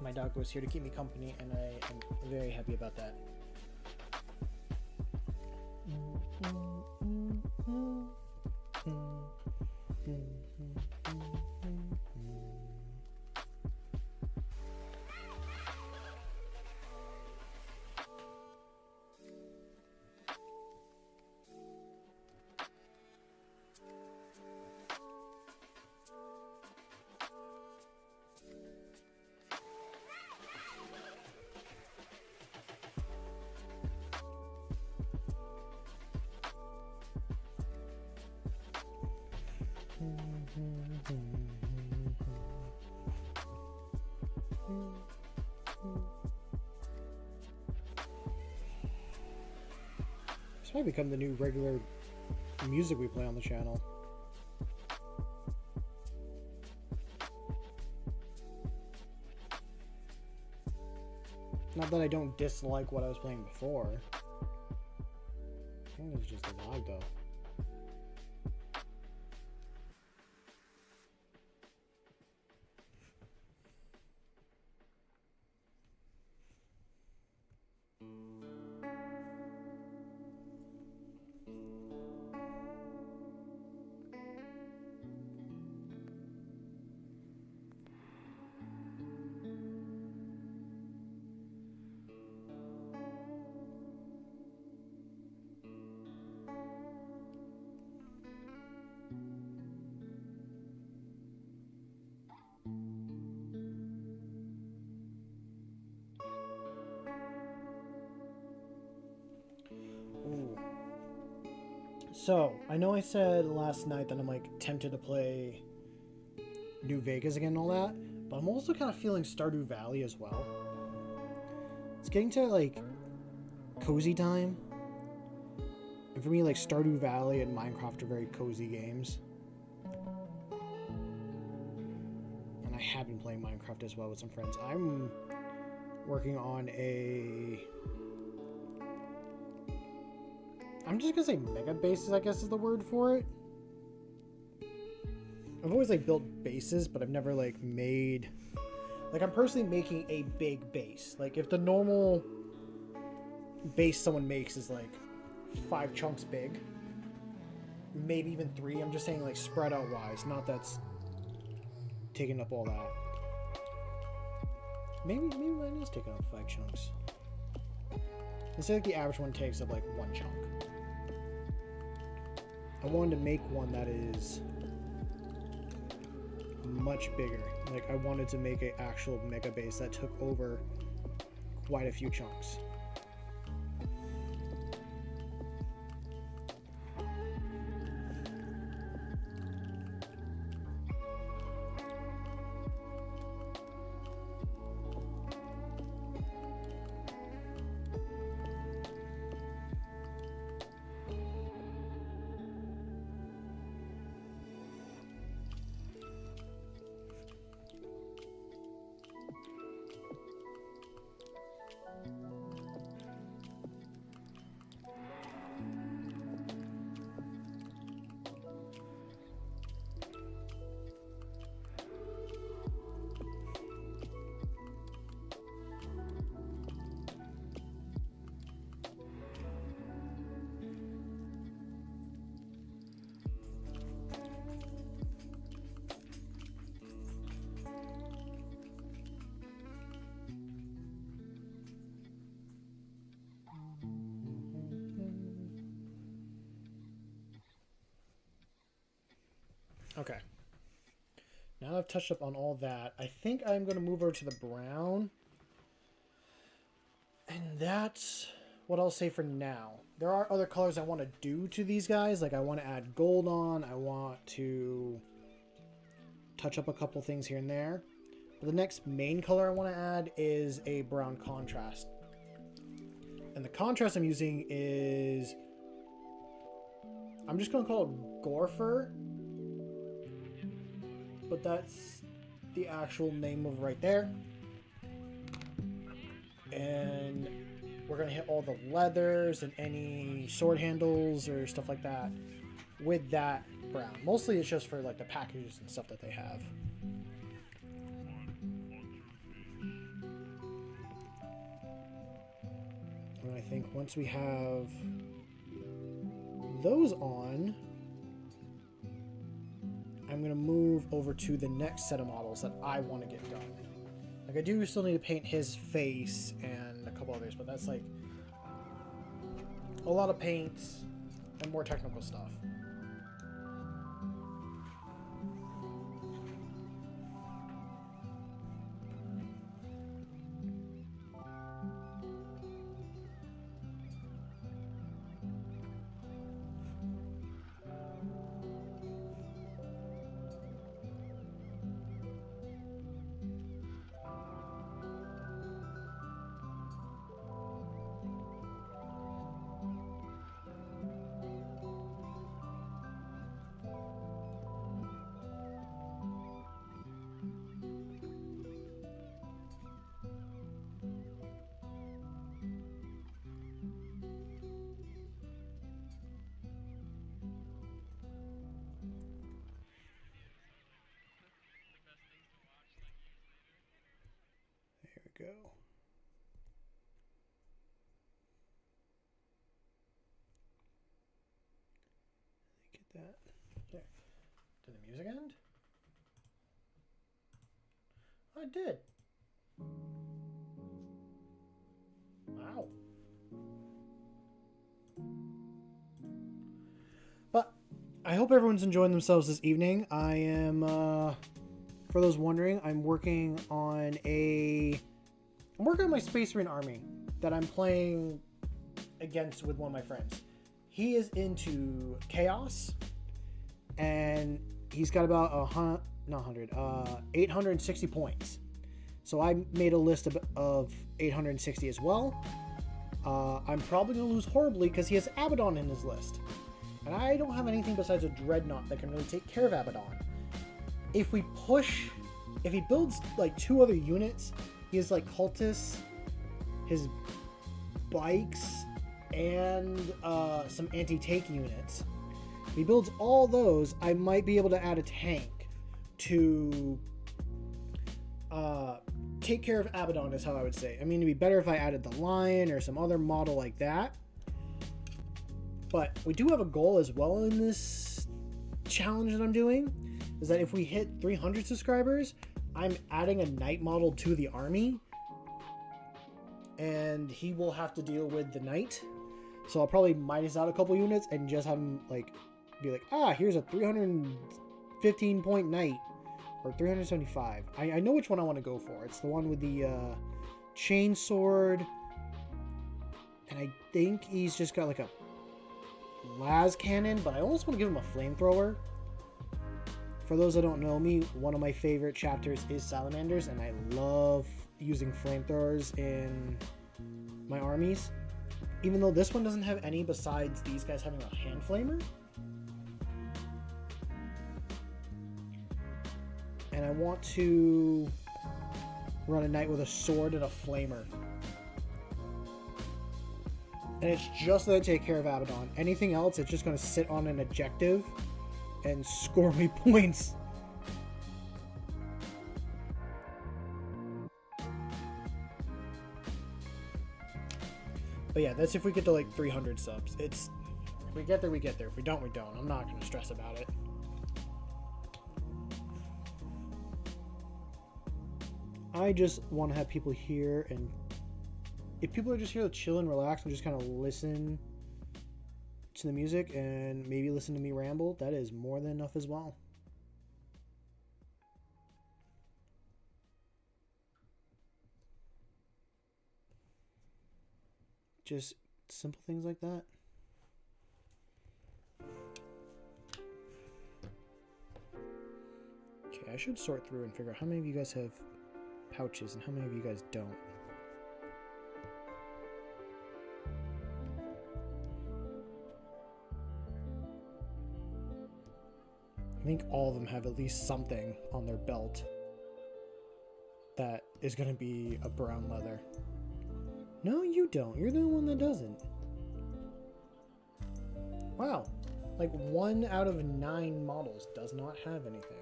My dog was here to keep me company, and I am very happy about that. This might become the new regular music we play on the channel. Not that I don't dislike what I was playing before. I think it's just a lag though. So, I know I said last night that I'm like tempted to play New Vegas again and all that, but I'm also kind of feeling Stardew Valley as well. It's getting to like cozy time. And for me, like Stardew Valley and Minecraft are very cozy games. And I have been playing Minecraft as well with some friends. I'm working on I'm just gonna say mega bases, I guess is the word for it. I've always like built bases, but I've never like made, like I'm personally making a big base. Like if the normal base someone makes is like 5 chunks big, maybe even 3. I'm just saying like spread out wise, not that's taking up all that. Maybe mine is taking up 5 chunks. Let's say like the average one takes up like 1 chunk. I wanted to make one that is much bigger. Like I wanted to make an actual mega base that took over quite a few chunks. Okay. Now that I've touched up on all that, I think I'm going to move over to the brown And that's what I'll say for now. There are other colors I want to do to these guys. Like I want to add gold on. I want to touch up a couple things here and there. But the next main color I want to add is a brown contrast. And the contrast I'm using is... I'm just going to call it Gorfer. But that's the actual name of right there. And we're going to hit all the leathers and any sword handles or stuff like that with that brown. Mostly it's just for like the packages and stuff that they have. And I think once we have those on, I'm going to move over to the next set of models that I want to get done. Like I do still need to paint his face and a couple others, but that's like a lot of paints and more technical stuff. Go. Get that. There. Did the music end? I did. Wow. But I hope everyone's enjoying themselves this evening. I am, for those wondering, I'm working on my Space Marine army that I'm playing against with one of my friends. He is into Chaos, and he's got about 860 points. So I made a list of 860 as well. I'm probably going to lose horribly because he has Abaddon in his list. And I don't have anything besides a Dreadnought that can really take care of Abaddon. If he builds like 2 other units, he has like Cultists, his bikes, and some anti-tank units. If he builds all those, I might be able to add a tank to take care of Abaddon, is how I would say. I mean, it'd be better if I added the Lion or some other model like that. But we do have a goal as well in this challenge that I'm doing, is that if we hit 300 subscribers, I'm adding a knight model to the army, and he will have to deal with the knight. So I'll probably minus out a couple units and just have him like be like, here's a 315 point knight, or 375. I know which one I want to go for. It's the one with the chain sword, and I think he's just got like a las cannon, but I almost want to give him a flamethrower. For those that don't know me, one of my favorite chapters is Salamanders, and I love using flamethrowers in my armies. Even though this one doesn't have any besides these guys having a hand flamer. And I want to run a knight with a sword and a flamer. And it's just that I take care of Abaddon. Anything else, it's just going to sit on an objective and score me points. But yeah, that's if we get to like 300 subs. If we get there, we get there. If we don't, we don't. I'm not going to stress about it. I just want to have people here, and if people are just here to chill and relax and just kind of listen to the music and maybe listen to me ramble, that is more than enough as well. just simple things like that. Okay, I should sort through and figure out how many of you guys have pouches and how many of you guys don't. I think all of them have at least something on their belt that is going to be a brown leather. No, you don't. You're the one that doesn't. Wow. Like 1 out of 9 models does not have anything.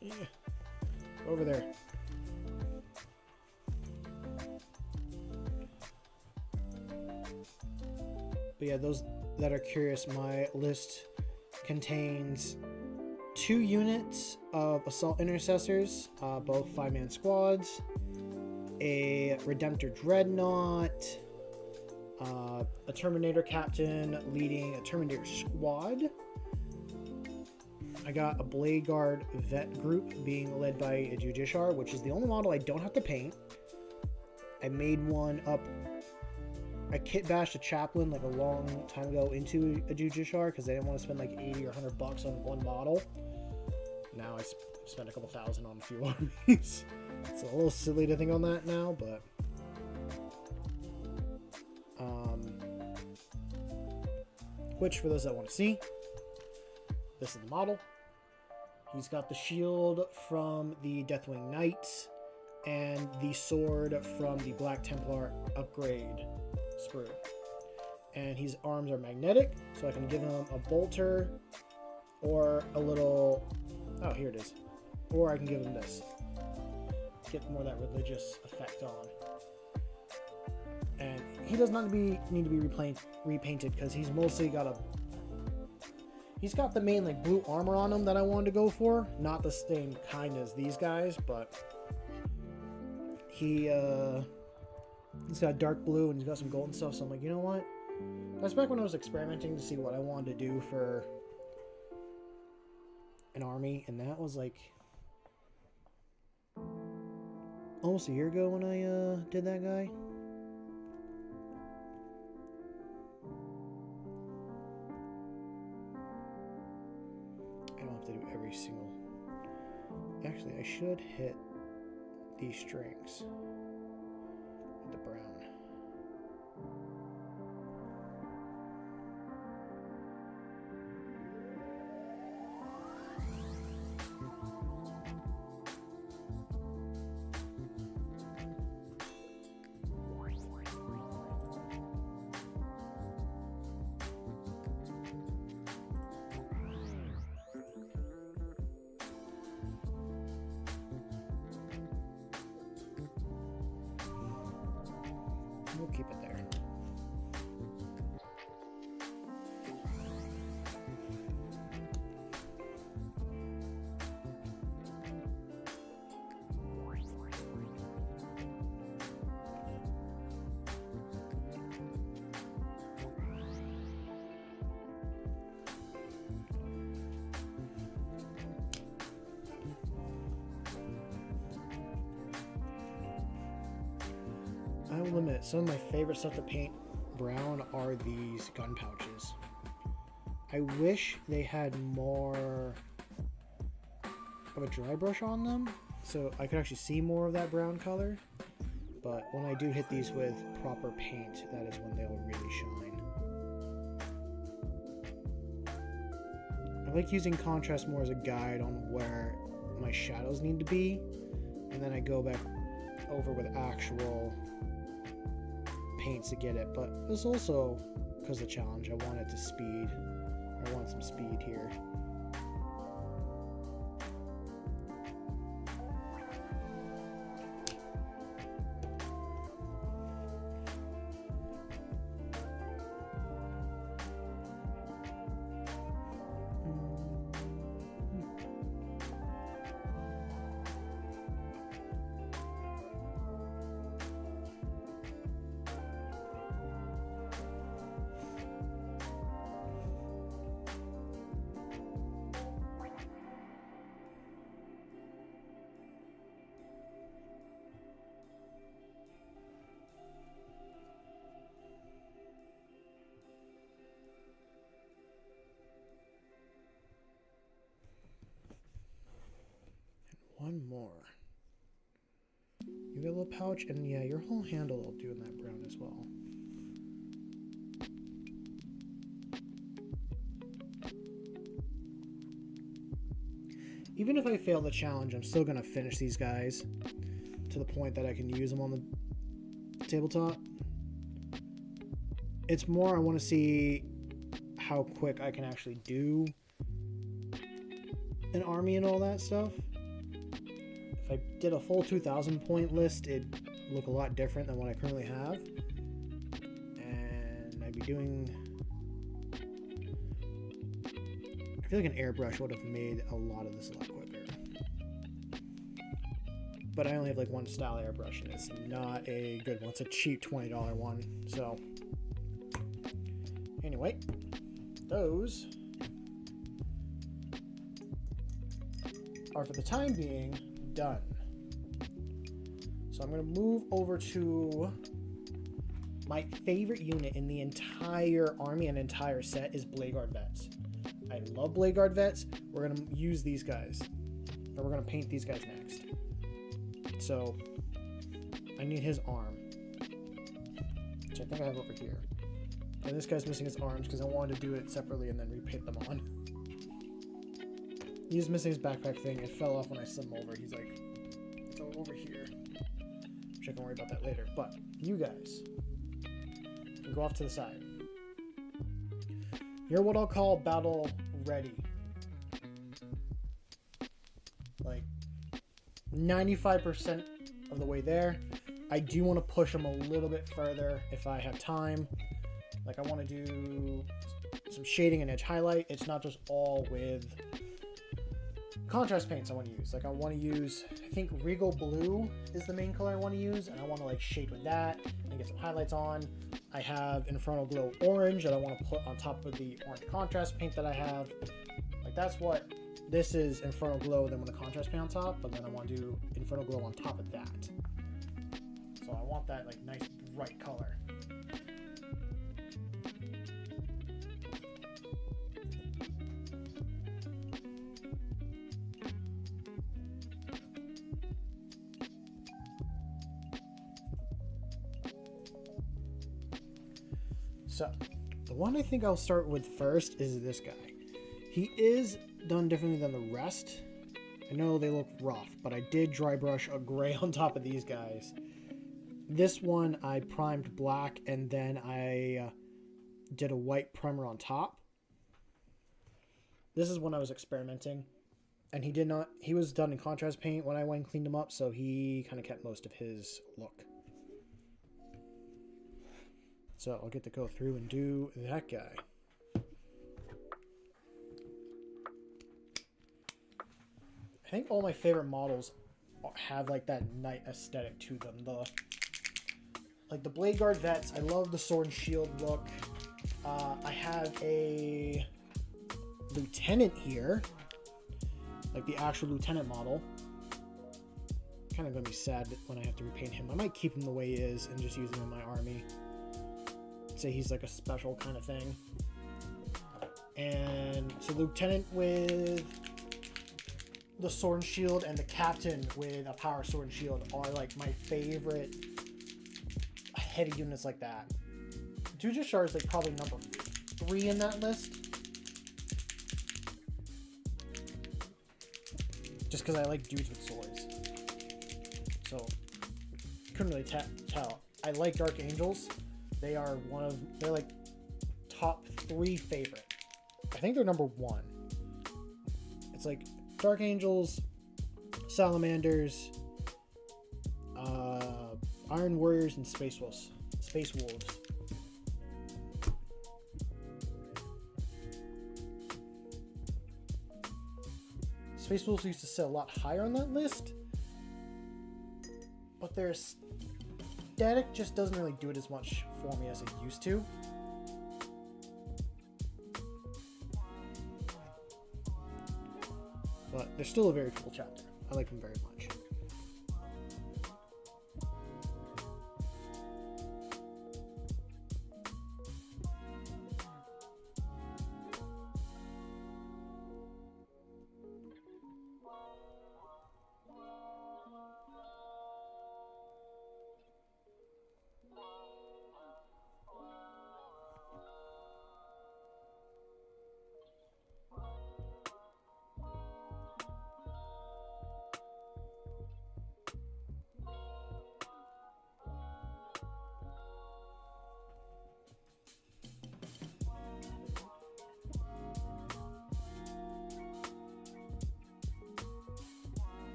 Yeah. Over there. But yeah, those that are curious, my list contains 2 units of Assault Intercessors, both 5-man squads, a Redemptor Dreadnought, a Terminator Captain leading a Terminator squad. I got a Blade Guard Vet group being led by a Judiciar, which is the only model I don't have to paint. I made one up. I kit bashed a Chaplain like a long time ago into a Judiciar because I didn't want to spend like 80 or 100 bucks on one model. Now I spent a couple thousand on a few armies. It's a little silly to think on that now, but which for those that want to see, this is the model. He's got the shield from the Deathwing Knights and the sword from the Black Templar upgrade sprue. And his arms are magnetic, so I can give him a bolter or a little... Oh, here it is. Or I can give him this. Get more of that religious effect on. And he does not need to be repainted because he's mostly got a... He's got the main like blue armor on him that I wanted to go for. Not the same kind as these guys, but he's got dark blue and he's got some gold and stuff. So I'm like, you know what? That's back when I was experimenting to see what I wanted to do for an army, and that was like almost a year ago when I did that guy. I don't have to do every single... Actually, I should hit these strings with the brown. We'll keep it there. I will admit, some of my favorite stuff to paint brown are these gun pouches. I wish they had more of a dry brush on them so I could actually see more of that brown color. But when I do hit these with proper paint, that is when they'll really shine. I like using contrast more as a guide on where my shadows need to be, and then I go back over with actual paints to get it. But this also, because of the challenge, I wanted to speed. I want some speed here. one more. You got a little pouch, and yeah, your whole handle will do in that brown as well. Even if I fail the challenge, I'm still going to finish these guys to the point that I can use them on the tabletop. It's more I want to see how quick I can actually do an army and all that stuff. If I did a full 2,000 point list, it'd look a lot different than what I currently have. And I'd be doing... I feel like an airbrush would have made a lot of this a lot quicker. But I only have like one style airbrush, and it's not a good one. It's a cheap $20 one. So anyway, those are for the time being done. So I'm going to move over to my favorite unit in the entire army and entire set is Blade Guard Vets. I love Blade Guard Vets. We're going to use these guys, or we're going to paint these guys next. So I need his arm, which I think I have over here. And this guy's missing his arms because I wanted to do it separately and then repaint them on. He's missing his backpack thing. It fell off when I sent him over. He's like, it's over here. Which I can worry about that later. But you guys can go off to the side. You're what I'll call battle ready. Like 95% of the way there. I do want to push them a little bit further if I have time. Like I want to do some shading and edge highlight. It's not just all with contrast paints I want to use. Like I want to use, I think Regal Blue is the main color I want to use, and I want to like shade with that and get some highlights on. I have Infernal Glow Orange that I want to put on top of the orange contrast paint that I have. Like that's what this is, Infernal Glow, then with the contrast paint on top, but then I want to do Infernal Glow on top of that. So I want that like nice bright color. So, the one I think I'll start with first is this guy. He is done differently than the rest. I know they look rough, but I did dry brush a gray on top of these guys. This one I primed black and then I did a white primer on top. This is when I was experimenting, and he was done in contrast paint when I went and cleaned him up, so he kind of kept most of his look. So I'll get to go through and do that guy. I think all my favorite models have like that knight aesthetic to them. Like the Blade Guard Vets, I love the sword and shield look. I have a lieutenant here, like the actual lieutenant model. Kind of gonna be sad when I have to repaint him. I might keep him the way he is and just use him in my army. Say he's like a special kind of thing. And so the lieutenant with the sword and shield and the captain with a power sword and shield are like my favorite heavy units like that. Dujashar is like probably number 3 in that list. Just because I like dudes with swords. So couldn't really tell. I like Dark Angels. They are they're like top 3 favorite. I think they're number 1. It's like Dark Angels, Salamanders, Iron Warriors, and Space Wolves. Space Wolves used to sit a lot higher on that list, but their aesthetic just doesn't really do it as much for me as it used to. But they're still a very cool chapter. I like them very much.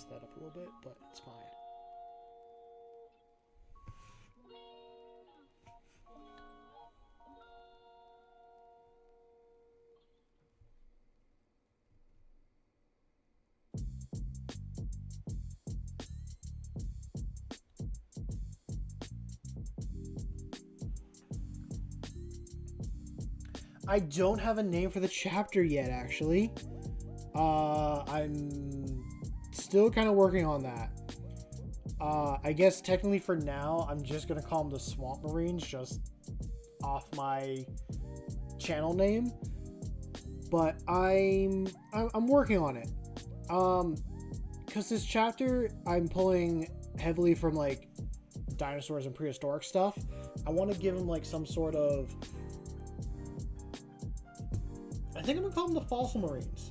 messed that up a little bit, but it's fine. I don't have a name for the chapter yet, actually. I'm still kind of working on that. I guess technically for now, I'm just gonna call them the Swamp Marines, just off my channel name. But I'm working on it. Because this chapter I'm pulling heavily from like dinosaurs and prehistoric stuff. I want to give them like some sort of. I think I'm gonna call them the Fossil Marines.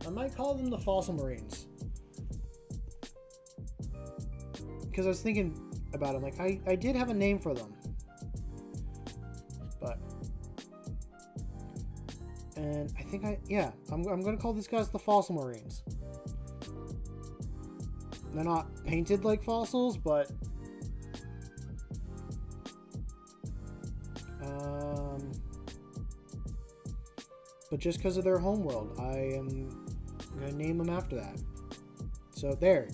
I might call them the Fossil Marines. Because I was thinking about it, like, I did have a name for them. But... And I think I'm gonna call these guys the Fossil Marines. They're not painted like fossils, but... But just because of their homeworld, I am going to name them after that. So there.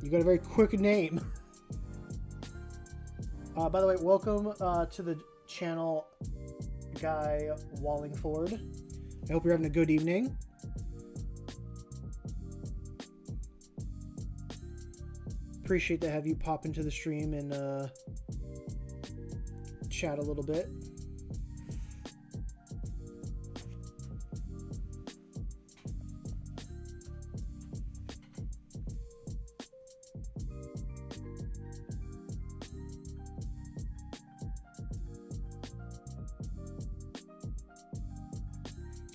You got a very quick name. By the way, welcome to the channel, Guy Wallingford. I hope you're having a good evening. Appreciate to have you pop into the stream and chat a little bit.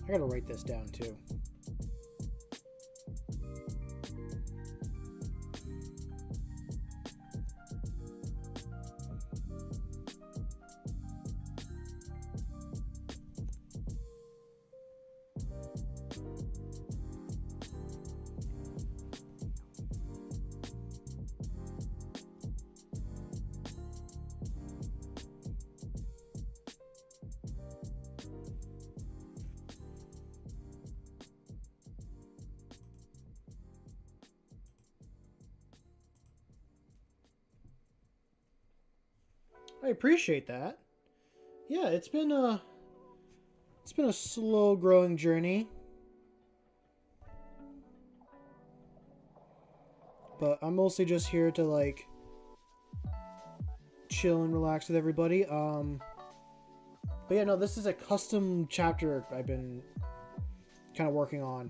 I gotta write this down too. I appreciate that. Yeah, it's been a slow growing journey. But I'm mostly just here to like chill and relax with everybody. But yeah, no, this is a custom chapter I've been kind of working on.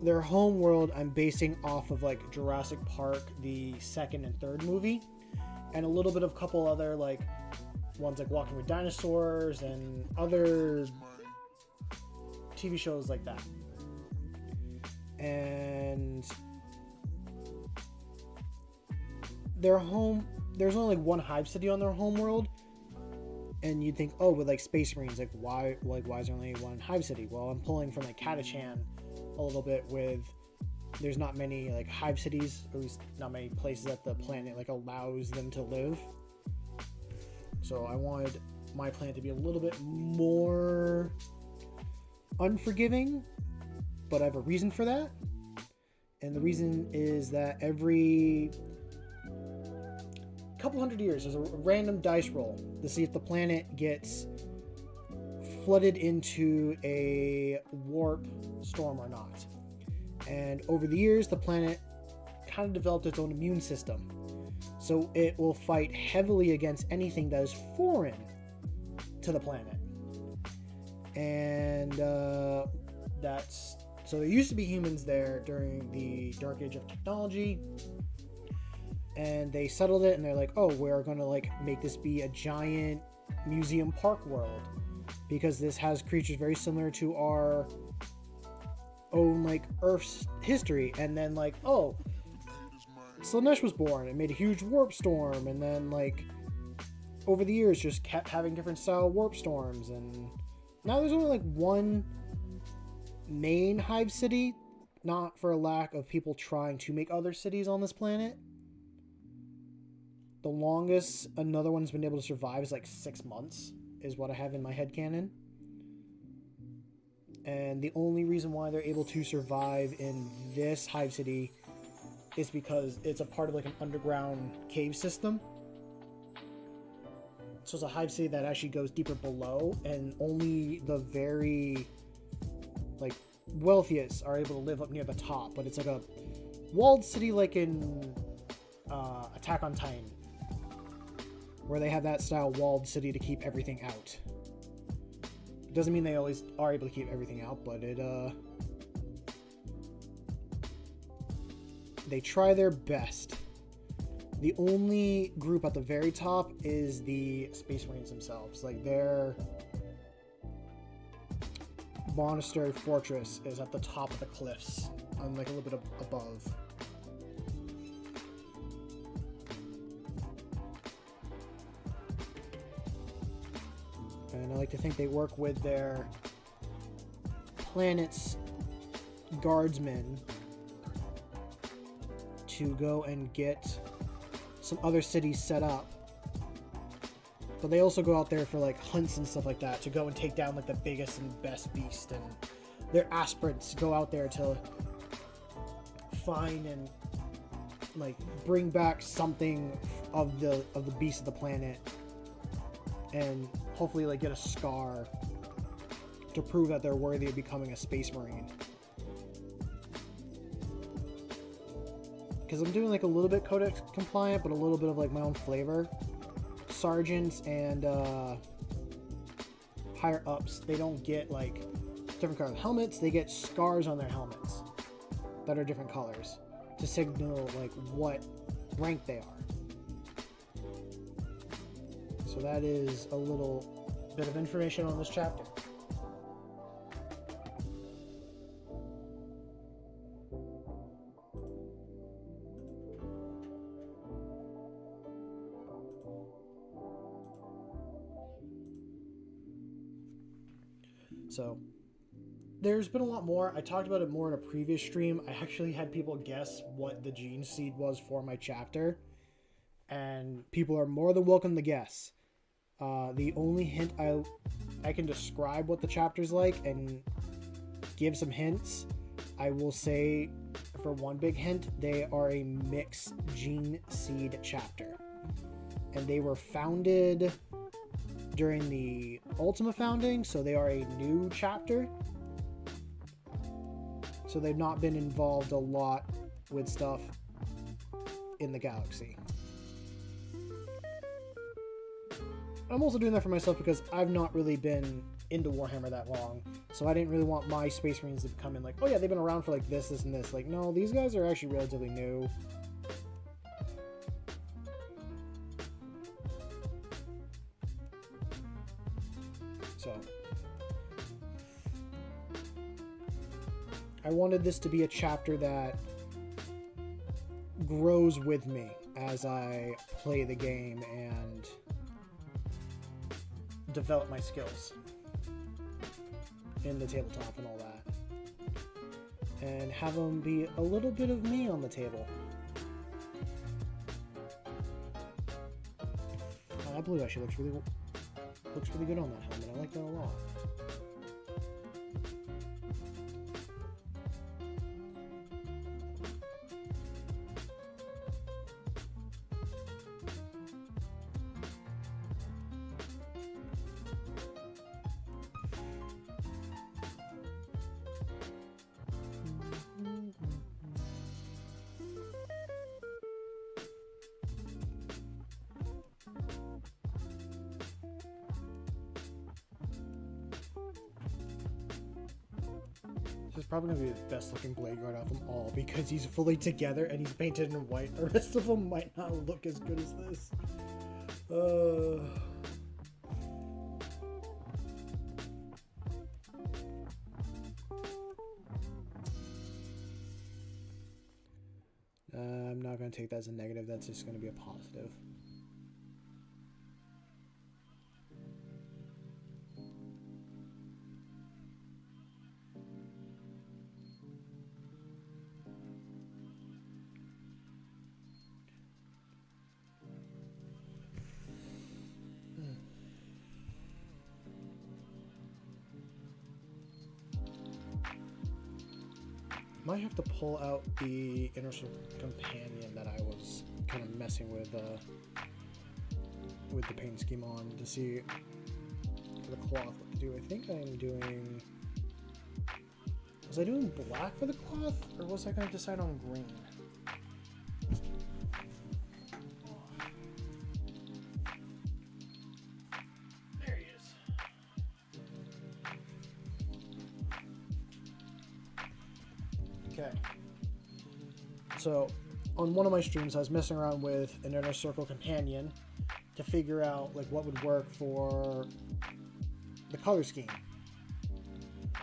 Their home world I'm basing off of like Jurassic Park, the second and third movie. And a little bit of a couple other like ones like Walking with Dinosaurs and other TV shows like that. And their home, there's only like one hive city on their home world. And you'd think, oh, with like Space Marines, like why is there only one hive city? Well, I'm pulling from like Catachan a little bit with there's not many like hive cities, or at least not many places that the planet like allows them to live. So I wanted my planet to be a little bit more unforgiving, but I have a reason for that. And the reason is that every couple hundred years there's a random dice roll to see if the planet gets flooded into a warp storm or not. And over the years, the planet kind of developed its own immune system. So it will fight heavily against anything that is foreign to the planet. And that's... So there used to be humans there during the Dark Age of technology. And they settled it and they're like, oh, we're going to like make this be a giant museum park world. Because this has creatures very similar to our own like Earth's history. And then like, oh, Slaanesh was born and made a huge warp storm, and then like over the years just kept having different style warp storms, and now there's only like one main hive city not for a lack of people trying to make other cities on this planet. The longest another one's been able to survive is like 6 months, is what I have in my headcanon. And the only reason why they're able to survive in this hive city is because it's a part of like an underground cave system. So it's a hive city that actually goes deeper below, and only the very like wealthiest are able to live up near the top. But it's like a walled city, like in Attack on Titan, where they have that style walled city to keep everything out. It doesn't mean they always are able to keep everything out, but they try their best. The only group at the very top is the Space Marines themselves. Like, their monastery fortress is at the top of the cliffs, on like a little bit above. And I like to think they work with their planet's guardsmen to go and get some other cities set up. But they also go out there for like hunts and stuff like that, to go and take down like the biggest and best beast, and their aspirants go out there to find and like bring back something of the beast of the planet, and hopefully like get a scar to prove that they're worthy of becoming a Space Marine. Because I'm doing like a little bit Codex compliant, but a little bit of like my own flavor. Sergeants and higher ups, they don't get like different colored helmets, they get scars on their helmets that are different colors to signal like what rank they are. So that is a little bit of information on this chapter. So there's been a lot more. I talked about it more in a previous stream. I actually had people guess what the gene seed was for my chapter, and people are more than welcome to guess. The only hint I can describe what the chapter's like and give some hints. I will say, for one big hint, they are a mixed gene seed chapter, and they were founded during the Ultima founding, so they are a new chapter. So they've not been involved a lot with stuff in the galaxy. I'm also doing that for myself because I've not really been into Warhammer that long, so I didn't really want my Space Marines to come in like, oh yeah, they've been around for like this, and this. Like, no, these guys are actually relatively new. So I wanted this to be a chapter that grows with me as I play the game and develop my skills in the tabletop and all that, and have them be a little bit of me on the table. Oh, that blue actually looks really good on that helmet. I like that a lot. This is probably going to be the best looking Blade Guard out of them all, because he's fully together and he's painted in white. The rest of them might not look as good as this. I'm not going to take that as a negative. That's just going to be a positive. Might have to pull out the Inner Circle Companion that I was kind of messing with the paint scheme on to see for the cloth what to do. I think I'm doing... Was I doing black for the cloth, or was I going to decide on green? There he is. Okay. So, on one of my streams, I was messing around with an Inner Circle Companion to figure out like what would work for the color scheme.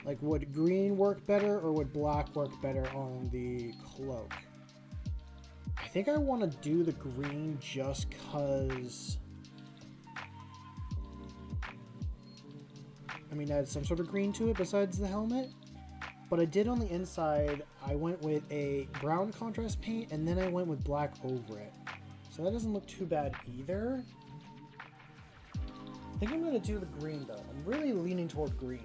Like, would green work better or would black work better on the cloak? I think I want to do the green just because... I mean, add some sort of green to it besides the helmet. But I did on the inside, I went with a brown contrast paint and then I went with black over it. So that doesn't look too bad either. I think I'm going to do the green though. I'm really leaning toward green.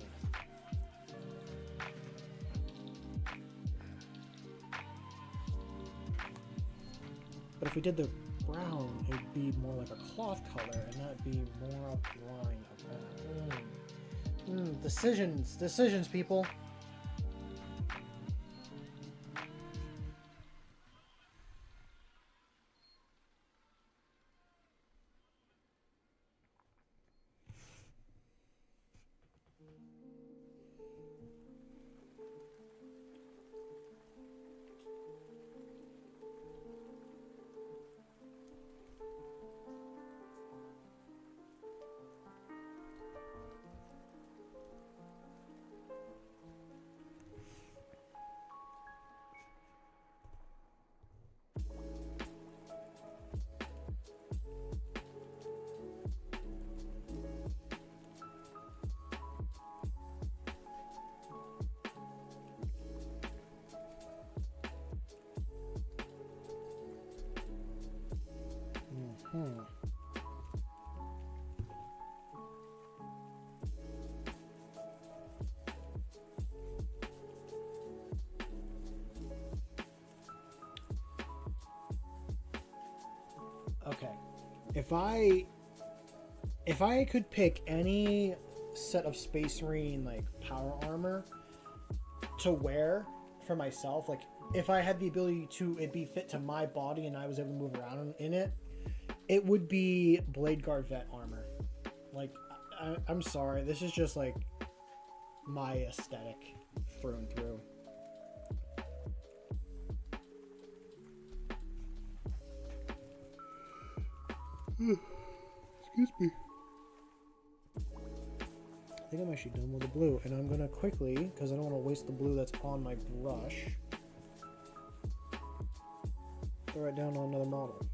But if we did the brown, it would be more like a cloth color, and that would be more up the line. Decisions, people. Okay. If I could pick any set of Space Marine like power armor to wear for myself, like if I had the ability to it be fit to my body and I was able to move around in it, it would be Blade Guard Vet armor. Like I'm sorry, this is just like my aesthetic through and through. Excuse me. I think I'm actually done with the blue, and I'm gonna quickly, because I don't want to waste the blue that's on my brush, throw it down on another model.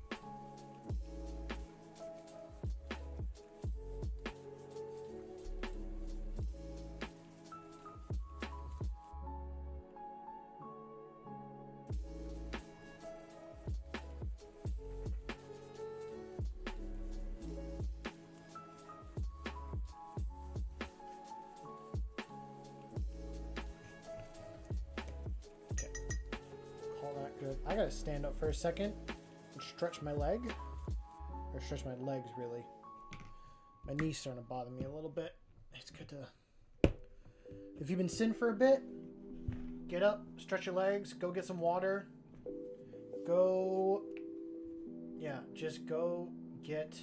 I gotta stand up for a second and stretch my leg. Or stretch my legs, really. My knee's starting to bother me a little bit. It's good to... If you've been sitting for a bit, get up, stretch your legs, go get some water. Go... Yeah, just go get...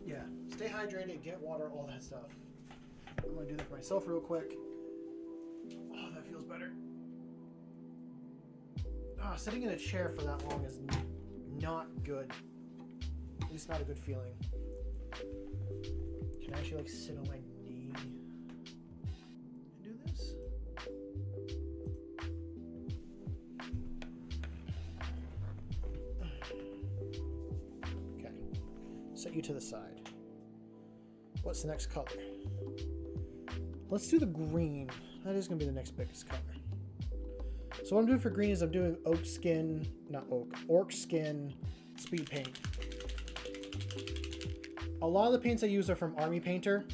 Yeah, stay hydrated, get water, all that stuff. I'm gonna do that for myself real quick. Oh, that feels better. Sitting in a chair for that long is not good. At least not a good feeling. Can I actually like sit on my knee and do this? Okay. Set you to the side. What's the next color? Let's do the green. That is going to be the next biggest color. So what I'm doing for green is I'm doing orc skin speed paint. A lot of the paints I use are from Army Painter.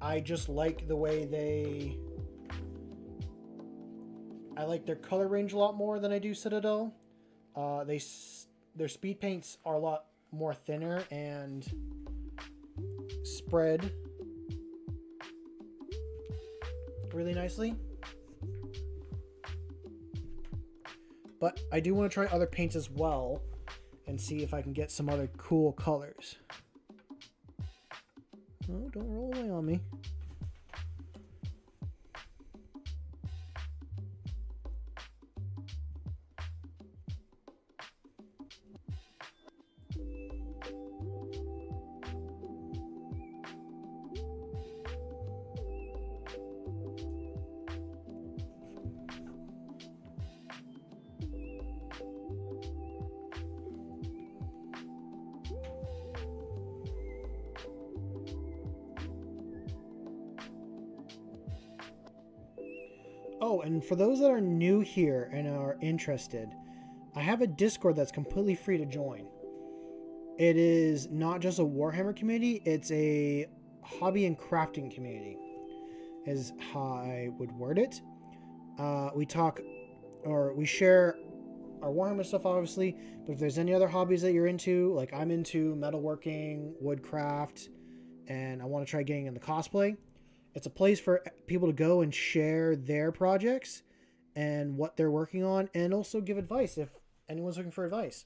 I just like the way they I like their color range a lot more than I do Citadel. Their speed paints are a lot more thinner and spread really nicely. But I do want to try other paints as well and see if I can get some other cool colors. Oh, don't roll away on me. Oh, and for those that are new here and are interested, I have a Discord that's completely free to join. It is not just a Warhammer community, it's a hobby and crafting community, is how I would word it. We talk, or we share our Warhammer stuff, obviously, but if there's any other hobbies that you're into, like I'm into metalworking, woodcraft, and I want to try getting into cosplay, it's a place for people to go and share their projects and what they're working on, and also give advice if anyone's looking for advice.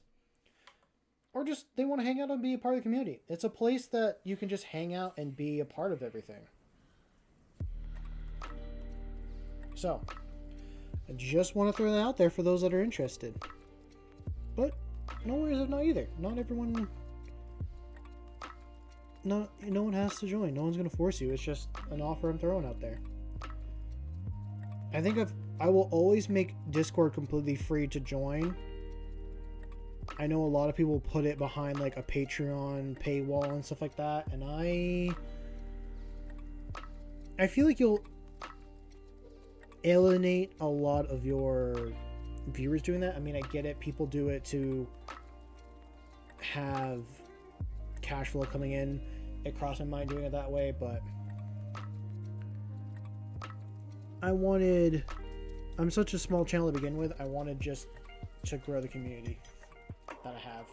Or just they want to hang out and be a part of the community. It's a place that you can just hang out and be a part of everything. So, I just want to throw that out there for those that are interested. But no worries if not either. Not everyone... No one has to join. No one's going to force you. It's just an offer I'm throwing out there. I think I will always make Discord completely free to join. I know a lot of people put it behind like a Patreon paywall and stuff like that, and I feel like you'll alienate a lot of your viewers doing that. I mean, I get it. People do it to have cash flow coming in. It crossed my mind doing it that way, but I'm such a small channel to begin with. I wanted just to grow the community that I have.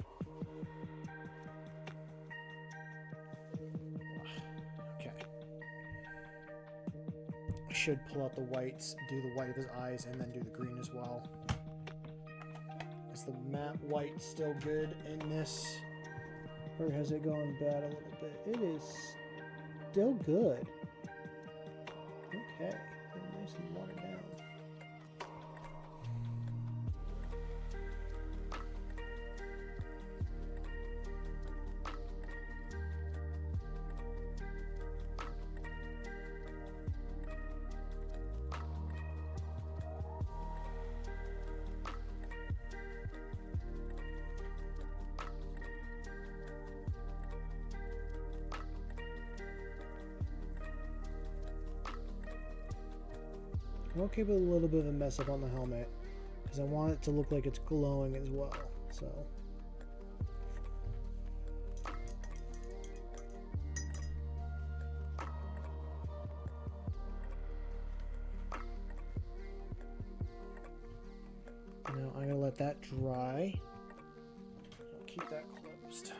Okay. I should pull out the whites, do the white of his eyes, and then do the green as well. Is the matte white still good in this? Or has it gone bad a little bit? It is still good. Okay. Nice and watered down. I'm okay with a little bit of a mess up on the helmet because I want it to look like it's glowing as well. So now I'm gonna let that dry. I'll keep that closed.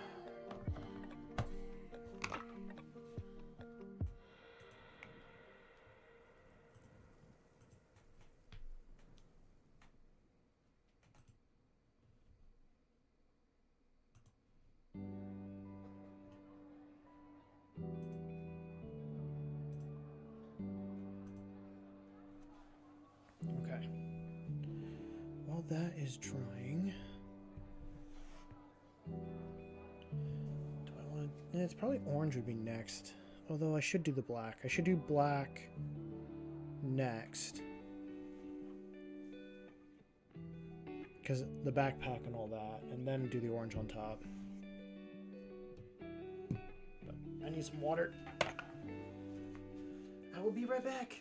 Okay. While that is drying, do I want to... It's probably orange would be next. Although I should do the black. I should do black next. Because the backpack and all that. And then do the orange on top. But I need some water. I will be right back.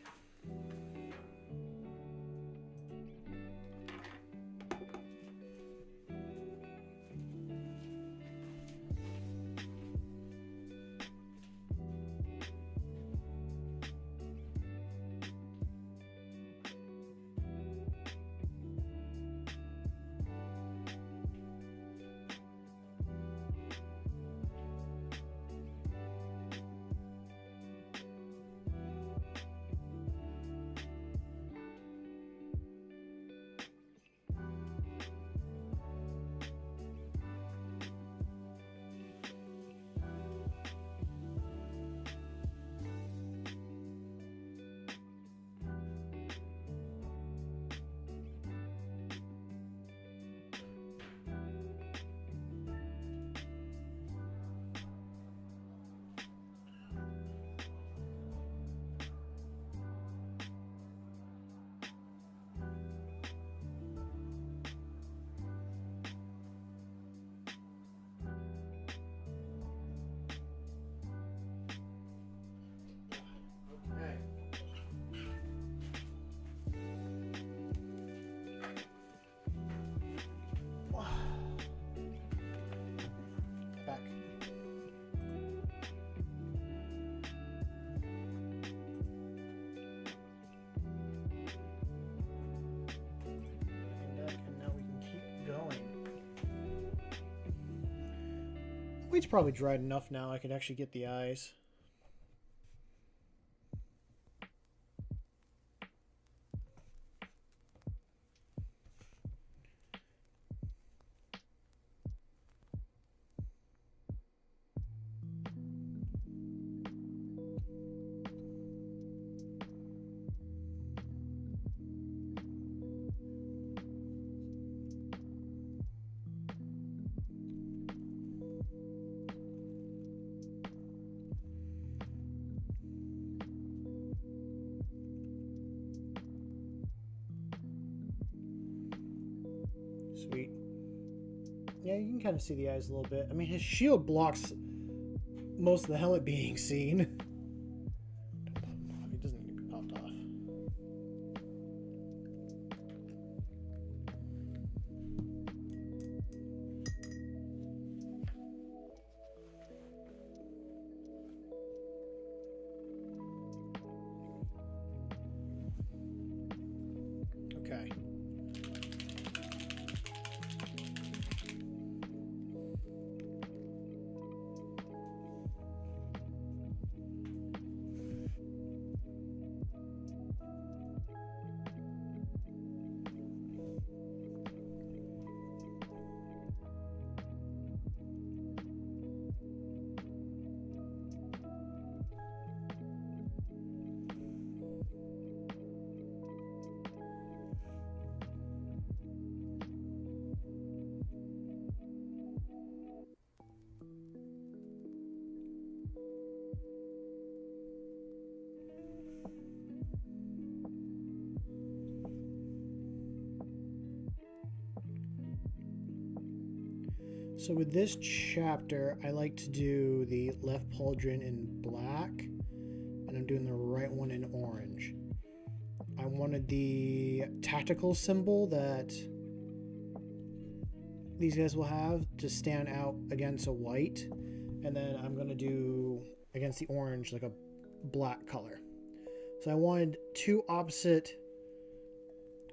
Paint's probably dried enough now I could actually get the eyes. Sweet. Yeah, you can kind of see the eyes a little bit. I mean, his shield blocks most of the helmet being seen. It doesn't need to be popped off. Okay. So with this chapter, I like to do the left pauldron in black, and I'm doing the right one in orange. I wanted the tactical symbol that these guys will have to stand out against a white, and then I'm going to do against the orange like a black color. So I wanted two opposite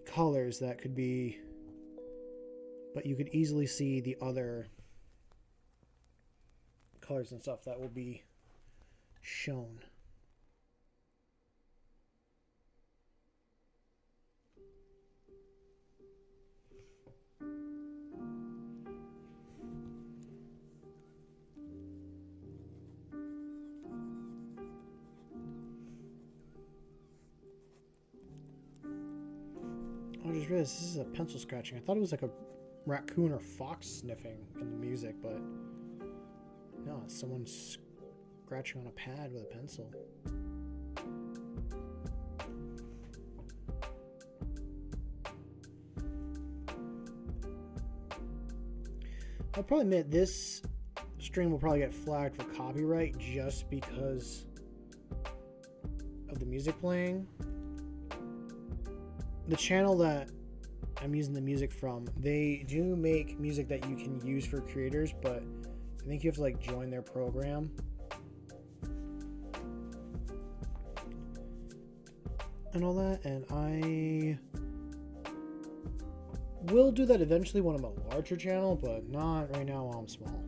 colors that could be, but you could easily see the other colors and stuff that will be shown. I just realized this is a pencil scratching. I thought it was like a raccoon or fox sniffing in the music, but no, it's someone scratching on a pad with a pencil. I'll probably admit this stream will probably get flagged for copyright just because of the music playing. The channel that I'm using the music from, they do make music that you can use for creators, but I think you have to like join their program. And all that, and I will do that eventually when I'm a larger channel, but not right now while I'm small.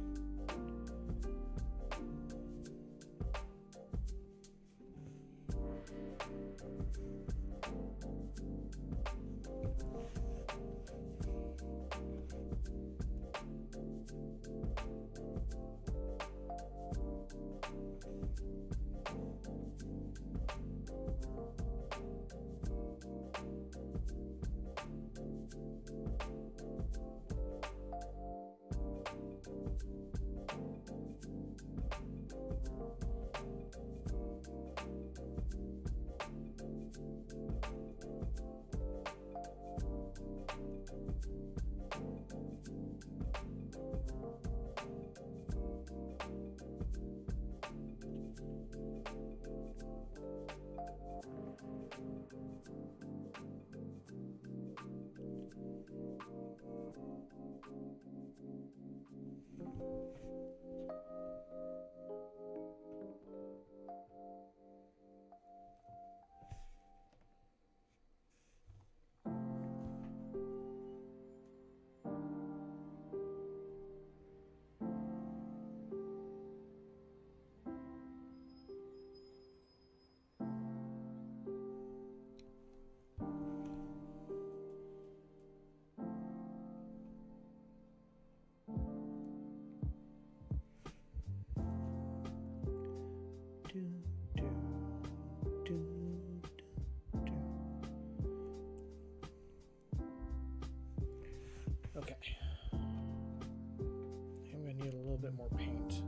little bit more paint.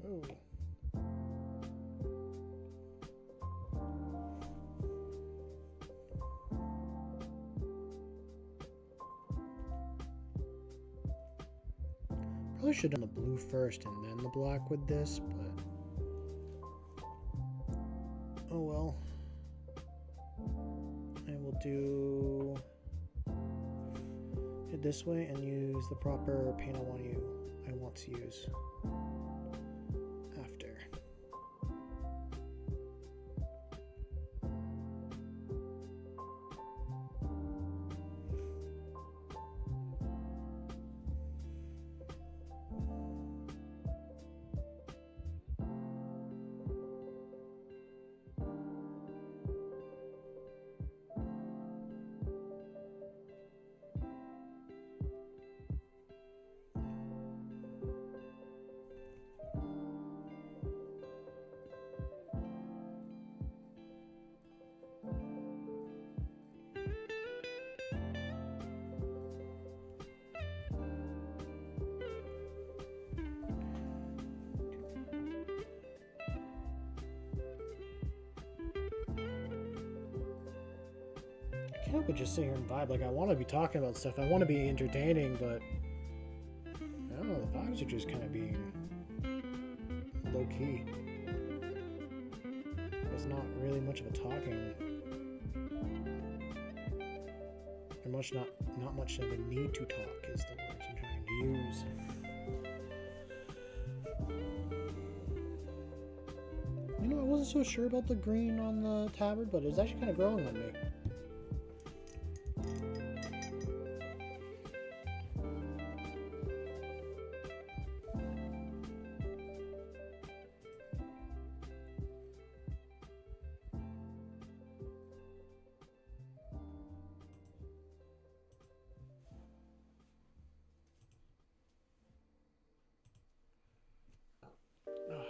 Ooh. Probably should have done the blue first and then the black with this, but oh well. I will do it this way and use the proper paint I want to use after. I can't just sit here and vibe. Like, I want to be talking about stuff. I want to be entertaining, but I don't know. The vibes are just kind of being low key. There's not really much of a talking. And not much of a need to talk is the words I'm trying to use. You know, I wasn't so sure about the green on the tabard, but it's actually kind of growing on me.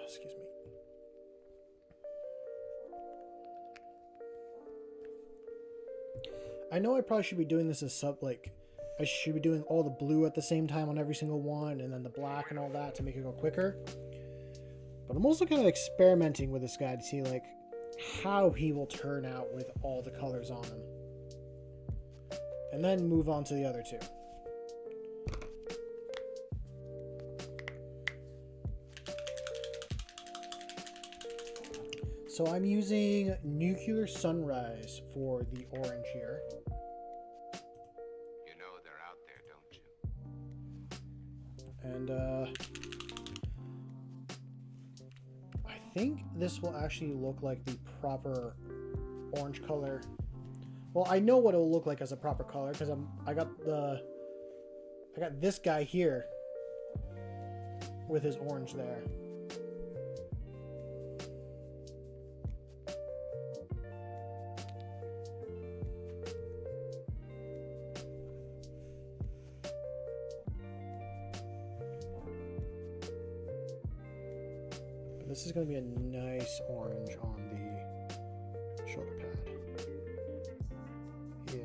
Excuse me. I know I probably should be doing this as I should be doing all the blue at the same time on every single one and then the black and all that to make it go quicker. But I'm also kind of experimenting with this guy to see like how he will turn out with all the colors on him. And then move on to the other two. So I'm using Nuclear Sunrise for the orange here. You know they're out there, don't you? And I think this will actually look like the proper orange color. Well, I know what it will look like as a proper color because I got this guy here with his orange there. This is going to be a nice orange on the shoulder pad. Yeah.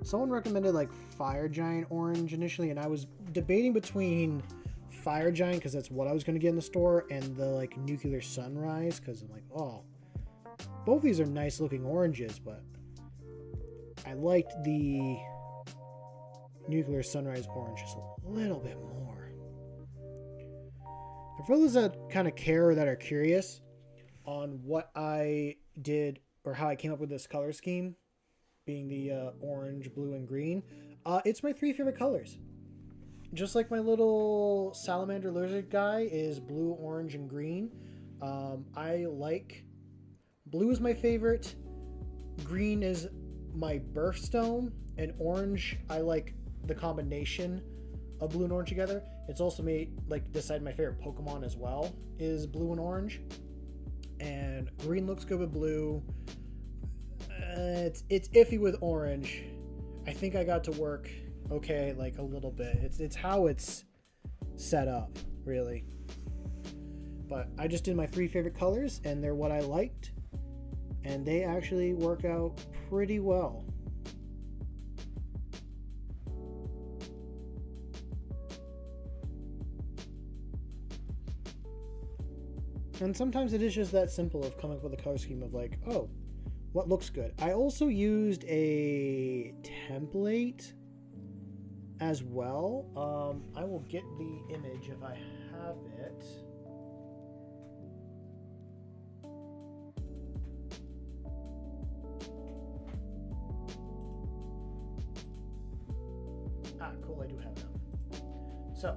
Someone recommended like Fire Giant orange initially, and I was debating between Fire Giant because that's what I was going to get in the store, and the like Nuclear Sunrise because I'm like, oh, both of these are nice looking oranges, but I liked the Nuclear Sunrise orange just a little bit more. For those that kind of care or that are curious on what I did or how I came up with this color scheme, being the orange, blue, and green, it's my 3 favorite colors. Just like my little salamander lizard guy is blue, orange, and green. I like blue is my favorite, green is my birthstone, and orange I like the combination of blue and orange together. It's also made like decided my favorite Pokemon as well is blue and orange, and green looks good with blue. It's iffy with orange. I think I got to work okay, like a little bit. It's how it's set up really, but I just did my 3 favorite colors and they're what I liked, and they actually work out pretty well. And sometimes it is just that simple of coming up with a color scheme of like, oh, what looks good. I also used a template as well. I will get the image if I have it. Ah, cool, I do have that. So,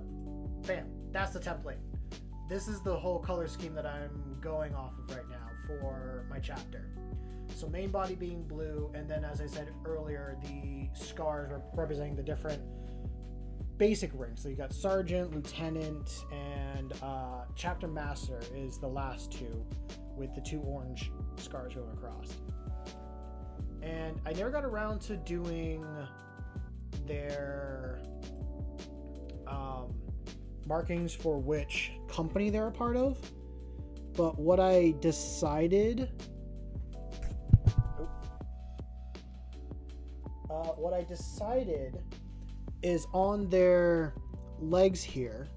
bam, that's the template. This is the whole color scheme that I'm going off of right now for my chapter. So main body being blue, and then as I said earlier, the scars are representing the different basic ranks. So you got sergeant, lieutenant, and chapter master is the last two, with the 2 orange scars going across. And I never got around to doing their markings for which company they're a part of, but what I decided is on their legs here,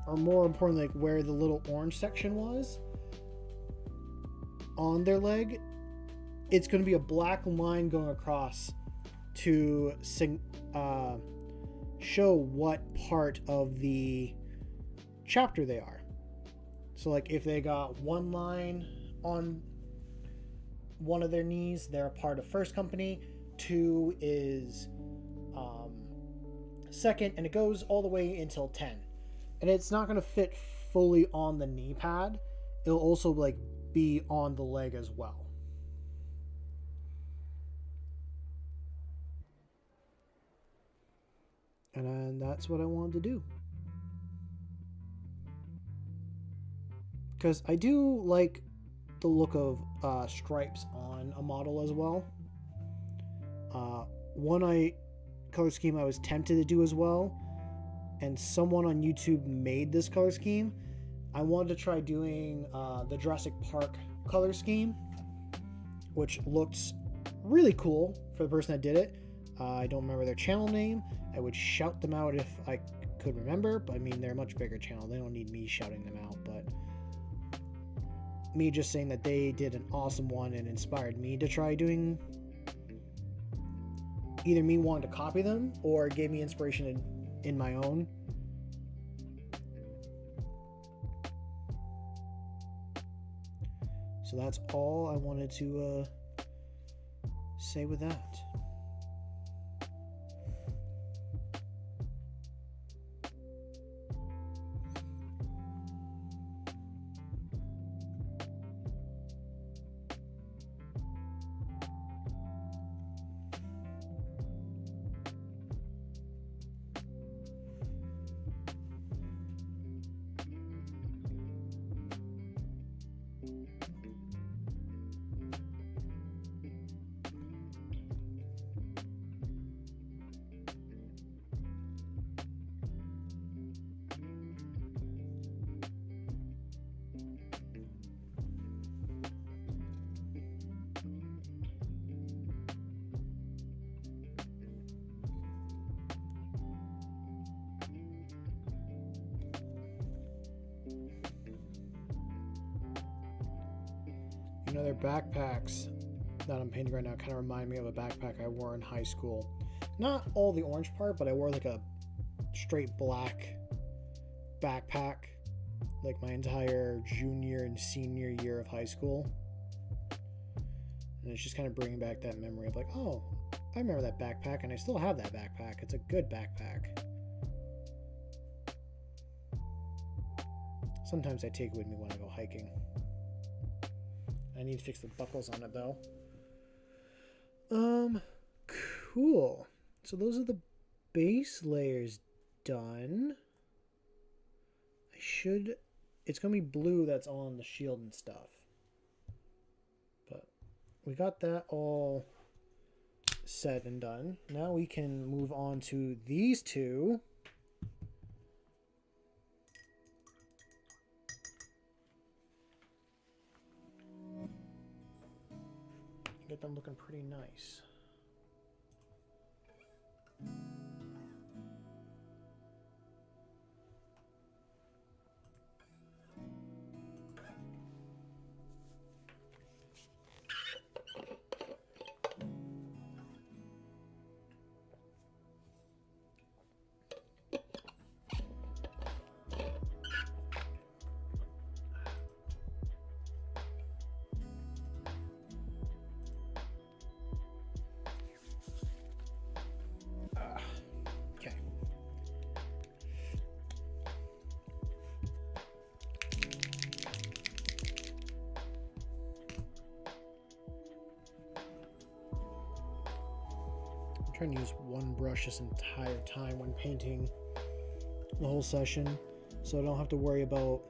or more importantly, like where the little orange section was on their leg, it's going to be a black line going across to show what part of the chapter they are. So like if they got 1 line on one of their knees, they're a part of first company, 2 is second, and it goes all the way until 10. And it's not going to fit fully on the knee pad. It'll also like be on the leg as well. And that's what I wanted to do. Because I do like the look of stripes on a model as well. One color scheme I was tempted to do as well, and someone on YouTube made this color scheme. I wanted to try doing the Jurassic Park color scheme, which looked really cool for the person that did it. I don't remember their channel name. I would shout them out if I could remember, but I mean, they're a much bigger channel. They don't need me shouting them out, but me just saying that they did an awesome one and inspired me to try doing, either me wanting to copy them or gave me inspiration in my own. So that's all I wanted to say with that. You know, their backpacks that I'm painting right now kind of remind me of a backpack I wore in high school. Not all the orange part, but I wore like a straight black backpack like my entire junior and senior year of high school. And it's just kind of bringing back that memory of like, oh, I remember that backpack, and I still have that backpack. It's a good backpack. Sometimes I take it with me when I go hiking. I need to fix the buckles on it though. Cool. So those are the base layers done. It's gonna be blue that's on the shield and stuff. But we got that all set and done. Now we can move on to these two. Get them looking pretty nice. I'm trying to use one brush this entire time when painting the whole session, so I don't have to worry about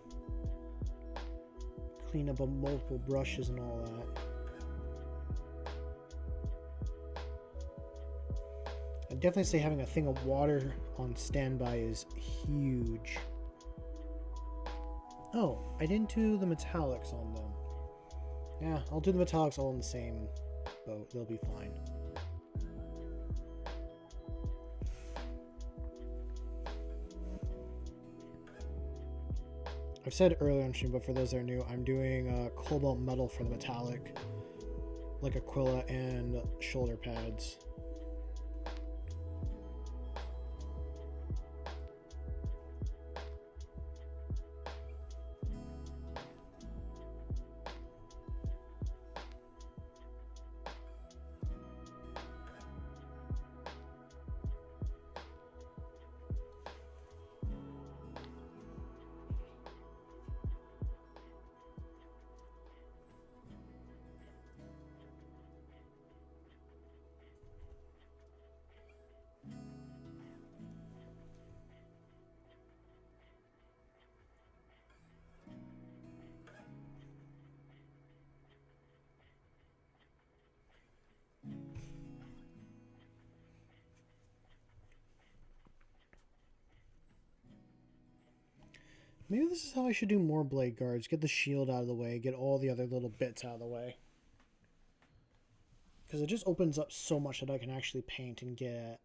cleaning up multiple brushes and all that. I'd definitely say having a thing of water on standby is huge. Oh, I didn't do the metallics on them. Yeah, I'll do the metallics all in the same boat. They'll be fine. I've said earlier on stream, but for those that are new, I'm doing cobalt metal for the metallic, like Aquila and shoulder pads. Maybe this is how I should do more blade guards. Get the shield out of the way, get all the other little bits out of the way. Because it just opens up so much that I can actually paint and get at.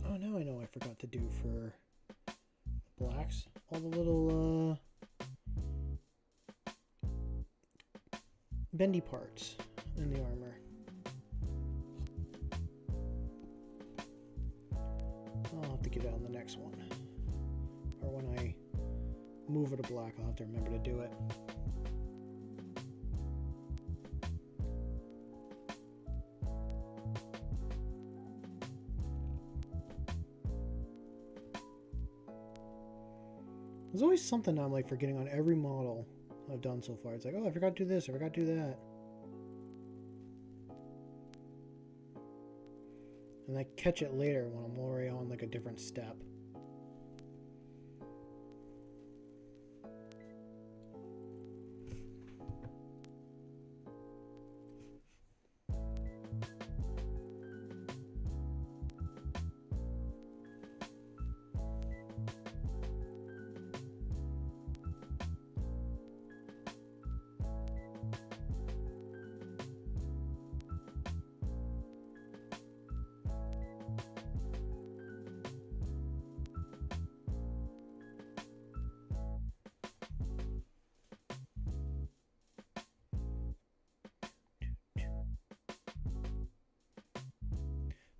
Oh, now I know I forgot to do for the blacks. All the little bendy parts in the armor. I'll have to get it on the next one. Or when I move it to black, I'll have to remember to do it. There's always something I'm like forgetting on every model I've done so far. It's like, oh, I forgot to do this, I forgot to do that. And I catch it later when I'm already on like a different step.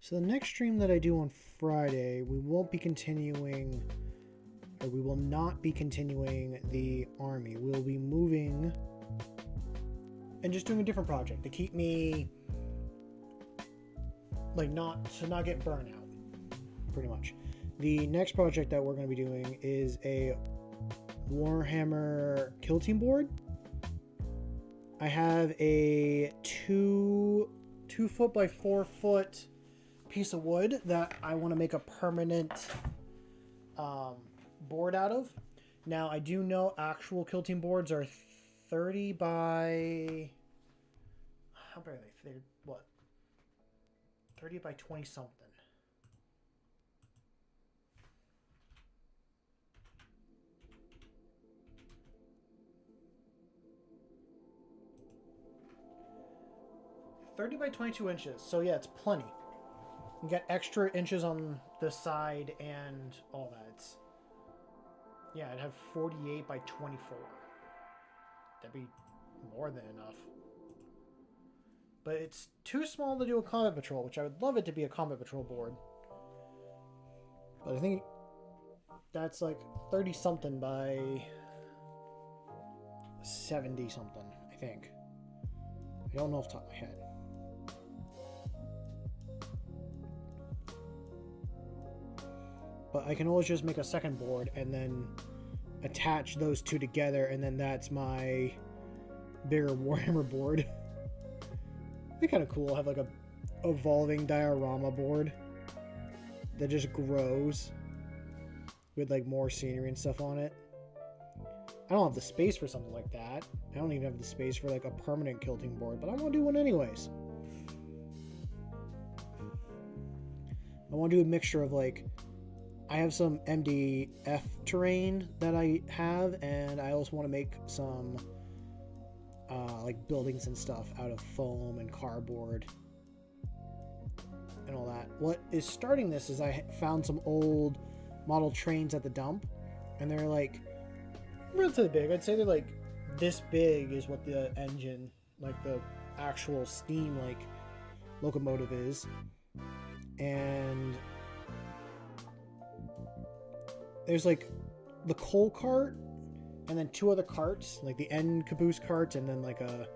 So the next stream that I do on Friday, we won't be continuing, or we will not be continuing the army. We'll be moving and just doing a different project to keep me like not get burnout, pretty much. The next project that we're going to be doing is a Warhammer Kill Team board. I have a 2 foot by 4 foot piece of wood that I want to make a permanent board out of. Now I do know actual Kill Team boards are 30 by, how big are they? They're what? 30 by 20 something. $30 by 22 inches. So yeah, it's plenty. You got extra inches on the side and all that. Yeah, I'd have 48 by 24. that'd be more than enough. But it's too small to do a combat patrol, which I would love it to be a combat patrol board. But I think that's like 30 something by 70 something, I think. I don't know off the top of my head. But I can always just make a second board and then attach those two together, and then that's my bigger Warhammer board. It'd be kind of cool. Have like a evolving diorama board that just grows with like more scenery and stuff on it. I don't have the space for something like that. I don't even have the space for like a permanent quilting board, but I want to do one anyways. I want to do a mixture of like, I have some MDF terrain that I have, and I also want to make some like buildings and stuff out of foam and cardboard and all that. What is starting this is I found some old model trains at the dump, and they're like relatively big. I'd say they're like this big is what the engine, like the actual steam like locomotive is, and there's like the coal cart and then two other carts, like the end caboose cart and then like a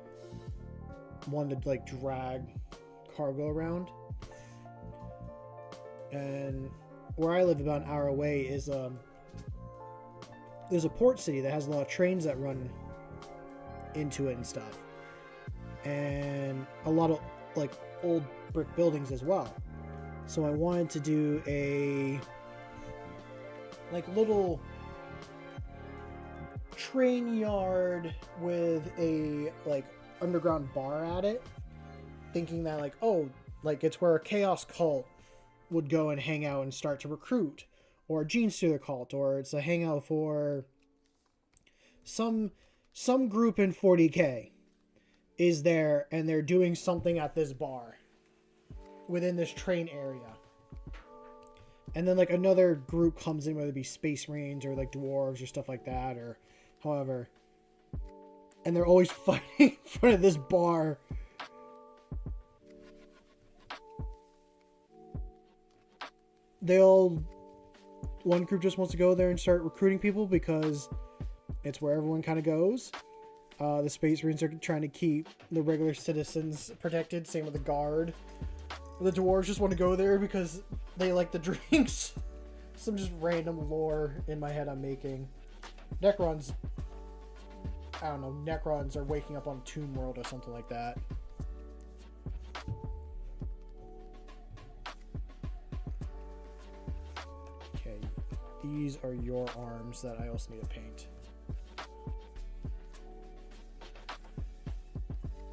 one to like drag cargo around. And where I live about an hour away is there's a port city that has a lot of trains that run into it and stuff, and a lot of like old brick buildings as well. So I wanted to do a like little train yard with a like underground bar at it, thinking that like, oh, like it's where a chaos cult would go and hang out and start to recruit, or a Gene Stealer cult, or it's a hangout for some group in 40K is there and they're doing something at this bar within this train area. And then like another group comes in, whether it be Space Marines or like dwarves or stuff like that, or however, and they're always fighting in front of this bar. One group just wants to go there and start recruiting people because it's where everyone kind of goes. The Space Marines are trying to keep the regular citizens protected. Same with the Guard. The dwarves just want to go there because they like the drinks. Some just random lore in my head I'm making. Necrons, I don't know, Necrons are waking up on Tomb World or something like that. Okay, these are your arms that I also need to paint.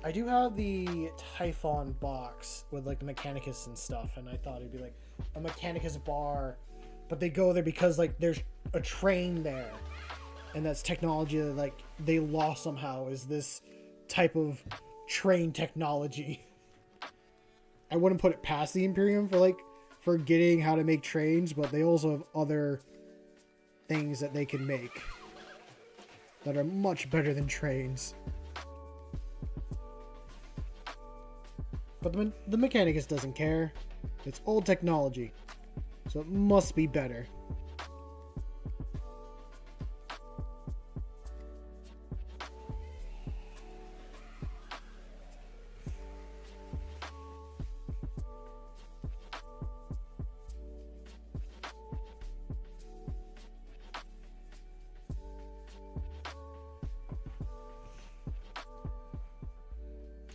I do have the Typhon box with like the Mechanicus and stuff, and I thought it'd be like a Mechanicus bar, but they go there because like there's a train there, and that's technology that like they lost somehow, is this type of train technology. I wouldn't put it past the Imperium for like forgetting how to make trains, but they also have other things that they can make that are much better than trains. But the Mechanicus doesn't care. It's old technology, so it must be better.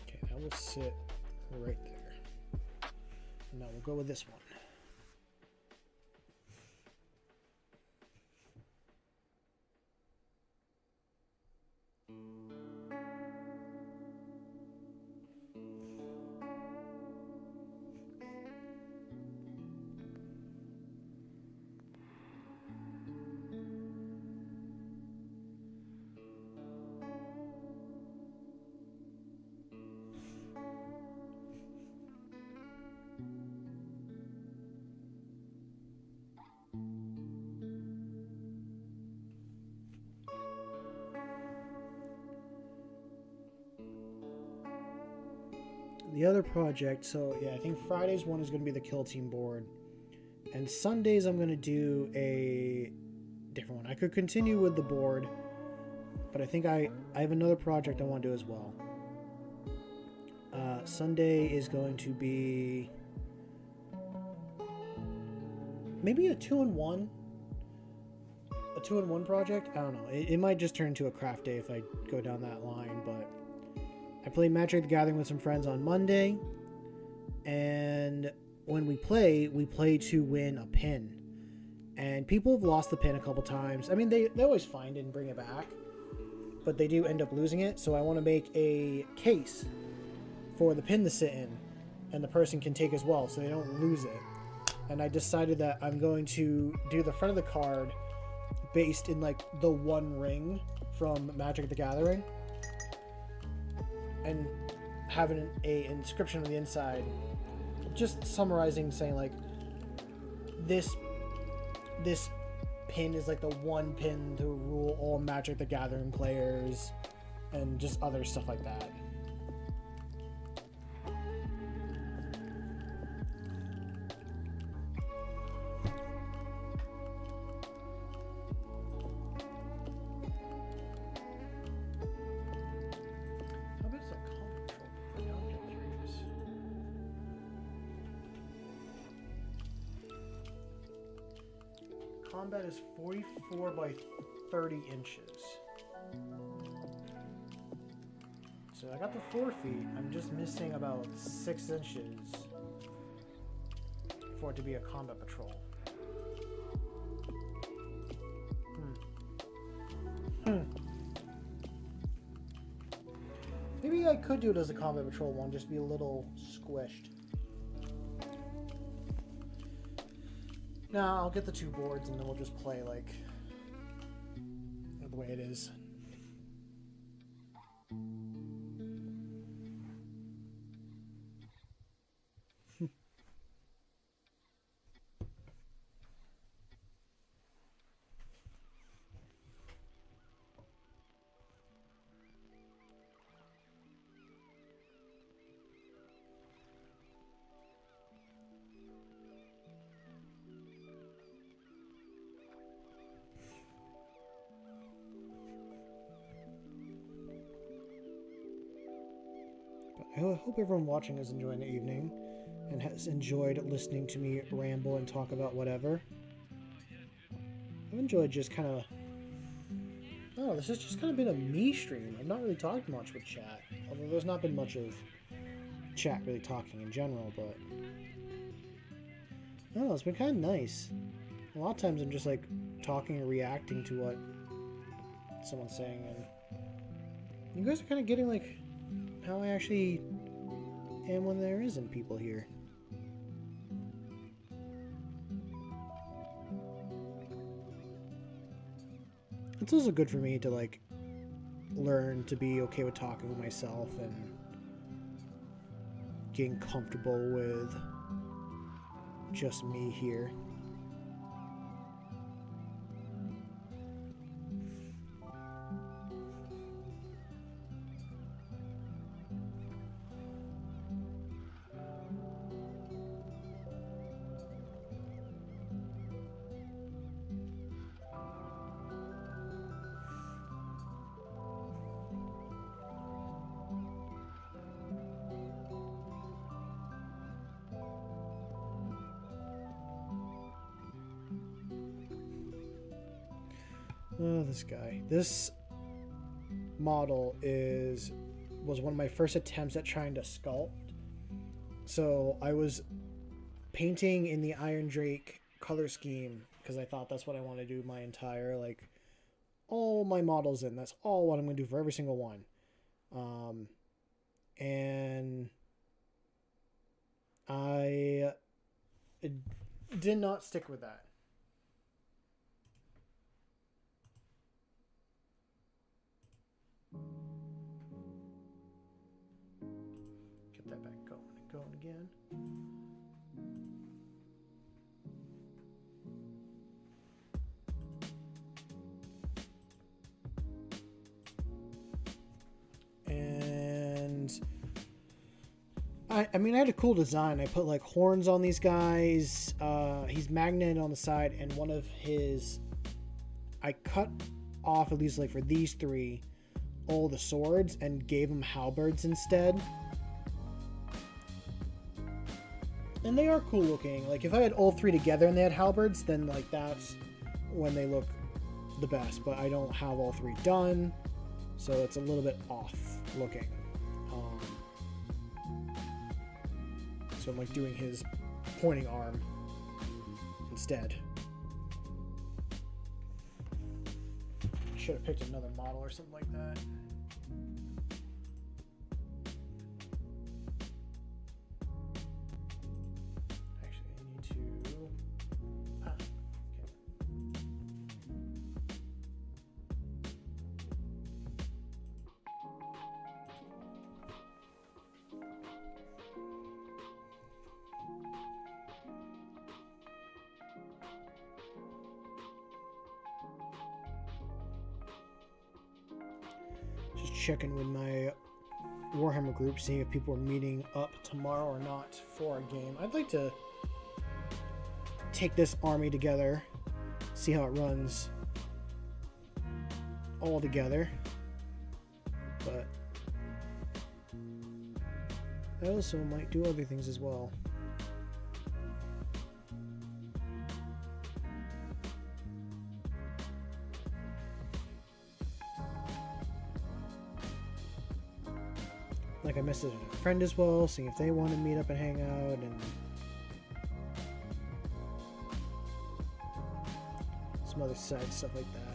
Okay, that will sit right there. Now we'll go with this one. the other project, so yeah, I think Friday's one is going to be the Kill Team board. And Sundays I'm going to do a different one. I could continue with the board, but I think I have another project I want to do as well. Sunday is going to be maybe a 2-in-1. A 2-in-1 project? I don't know. It might just turn into a craft day if I go down that line, but I play Magic the Gathering with some friends on Monday, and when we play to win a pin. And people have lost the pin a couple times. I mean, they always find it and bring it back, but they do end up losing it, so I want to make a case for the pin to sit in, and the person can take as well, so they don't lose it. And I decided that I'm going to do the front of the card based in like the One Ring from Magic the Gathering, and having an inscription on the inside just summarizing, saying like this pin is like the one pin to rule all Magic the Gathering players, and just other stuff like that. Combat is 44 by 30 inches. So I got the 4 feet. I'm just missing about 6 inches for it to be a combat patrol. Maybe I could do it as a combat patrol one, just be a little squished. No, I'll get the 2 boards and then we'll just play like the way it is. I hope everyone watching is enjoying the evening and has enjoyed listening to me ramble and talk about whatever. I've enjoyed just kind of... Oh, this has just kind of been a me stream. I've not really talked much with chat, although there's not been much of chat really talking in general, but... I don't know, it's been kind of nice. A lot of times I'm just like talking and reacting to what someone's saying, and you guys are kind of getting like how I actually am when there isn't people here. It's also good for me to like learn to be okay with talking with myself and getting comfortable with just me here. Oh, this guy. This model was one of my first attempts at trying to sculpt. So I was painting in the Iron Drake color scheme because I thought that's what I want to do my entire, like, all my models in. That's all what I'm going to do for every single one. And I did not stick with that. Get that back going and going again. And I mean, I had a cool design. I put like horns on these guys. He's magneted on the side, and one of his, I cut off, at least like for these three, all the swords and gave them halberds instead. And they are cool looking. Like if I had all three together and they had halberds, then like that's when they look the best. But I don't have all three done, so it's a little bit off looking. So I'm like doing his pointing arm instead. Should have picked another model or something like that. Actually, I need to. Okay. Just checking with my Warhammer group, seeing if people are meeting up tomorrow or not for a game. I'd like to take this army together, see how it runs all together. But I also might do other things as well. Like I messaged a friend as well, seeing if they want to meet up and hang out, and some other side stuff like that.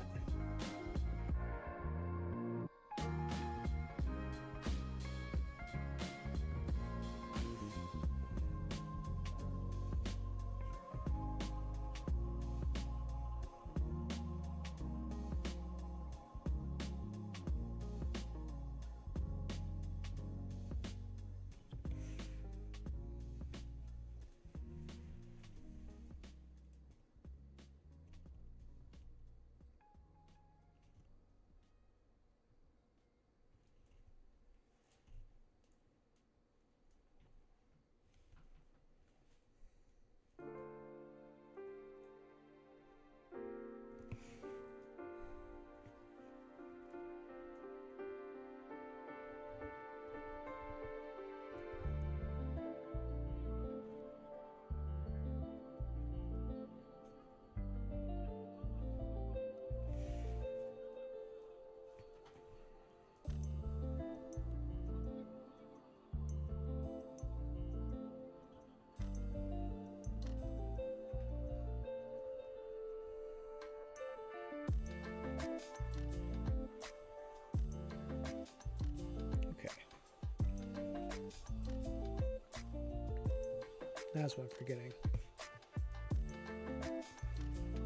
That's what I'm forgetting.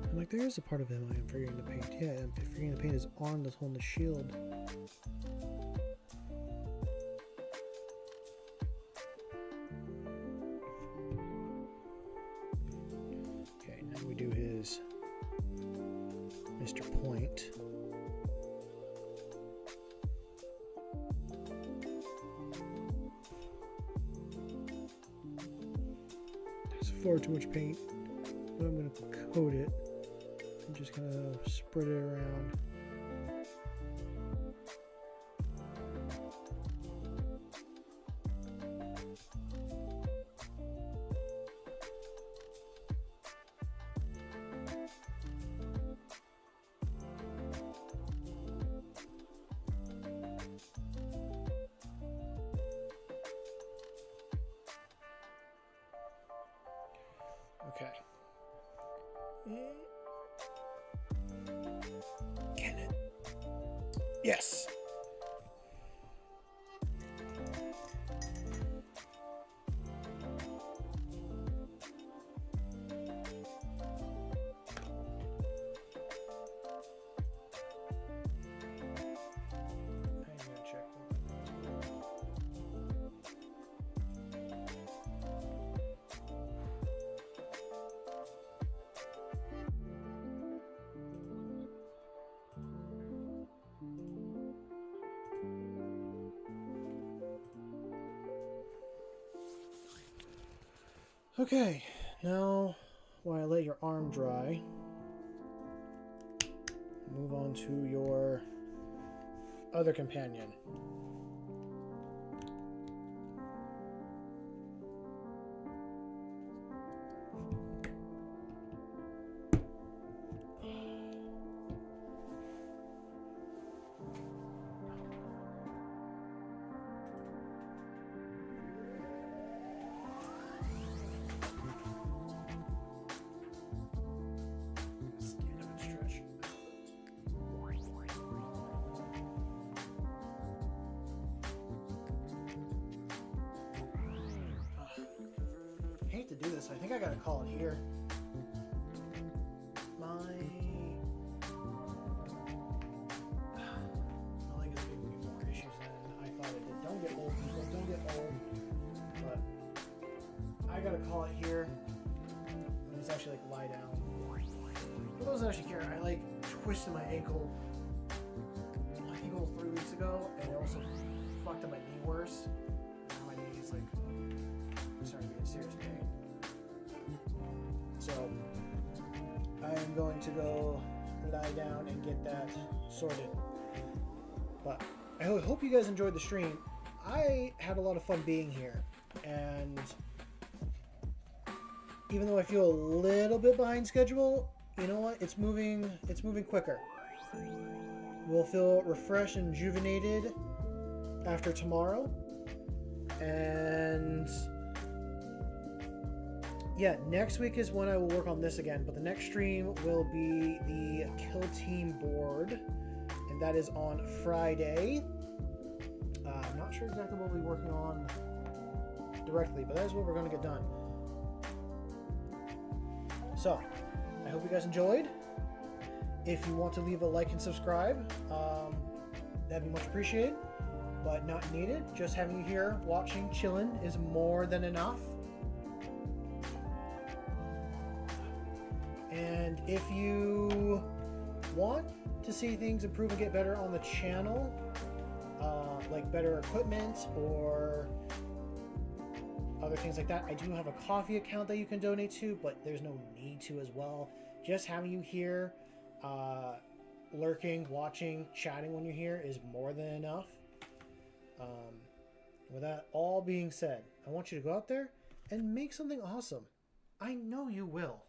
I'm like, there is a part of him I am forgetting to paint. Yeah, I'm forgetting to paint his arm that's holding the shield. Okay, now we do his Mr. Point. Far too much paint, but I'm going to coat it and just kind of spread it around. Okay. Can it? Yes. Okay, now while I let your arm dry, move on to your other companion. Stand up and stretch. I hate to do this. I think I gotta call it here. My leg is giving me more issues than I thought it did. Don't get old, people. Don't get old. But I gotta call it here. And it's actually like lie down. For those that actually care, I like twisted my ankle. I think it was 3 weeks ago, and it also fucked up my knee worse. Now my knee is like starting to be in serious pain. So I am going to go lie down and get that sorted. But I hope you guys enjoyed the stream. I had a lot of fun being here, and even though I feel a little bit behind schedule, you know what? It's moving quicker. We'll feel refreshed and rejuvenated after tomorrow. And yeah, next week is when I will work on this again, but the next stream will be the Kill Team board, and that is on Friday. I'm not sure exactly what we'll be working on directly, but that is what we're going to get done. So, I hope you guys enjoyed. If you want to leave a like and subscribe, that'd be much appreciated, but not needed. Just having you here watching, chilling is more than enough. And if you want to see things improve and get better on the channel, like better equipment or other things like that, I do have a Ko-fi account that you can donate to, but there's no need to as well. Just having you here, lurking, watching, chatting when you're here is more than enough. With that all being said, I want you to go out there and make something awesome. I know you will.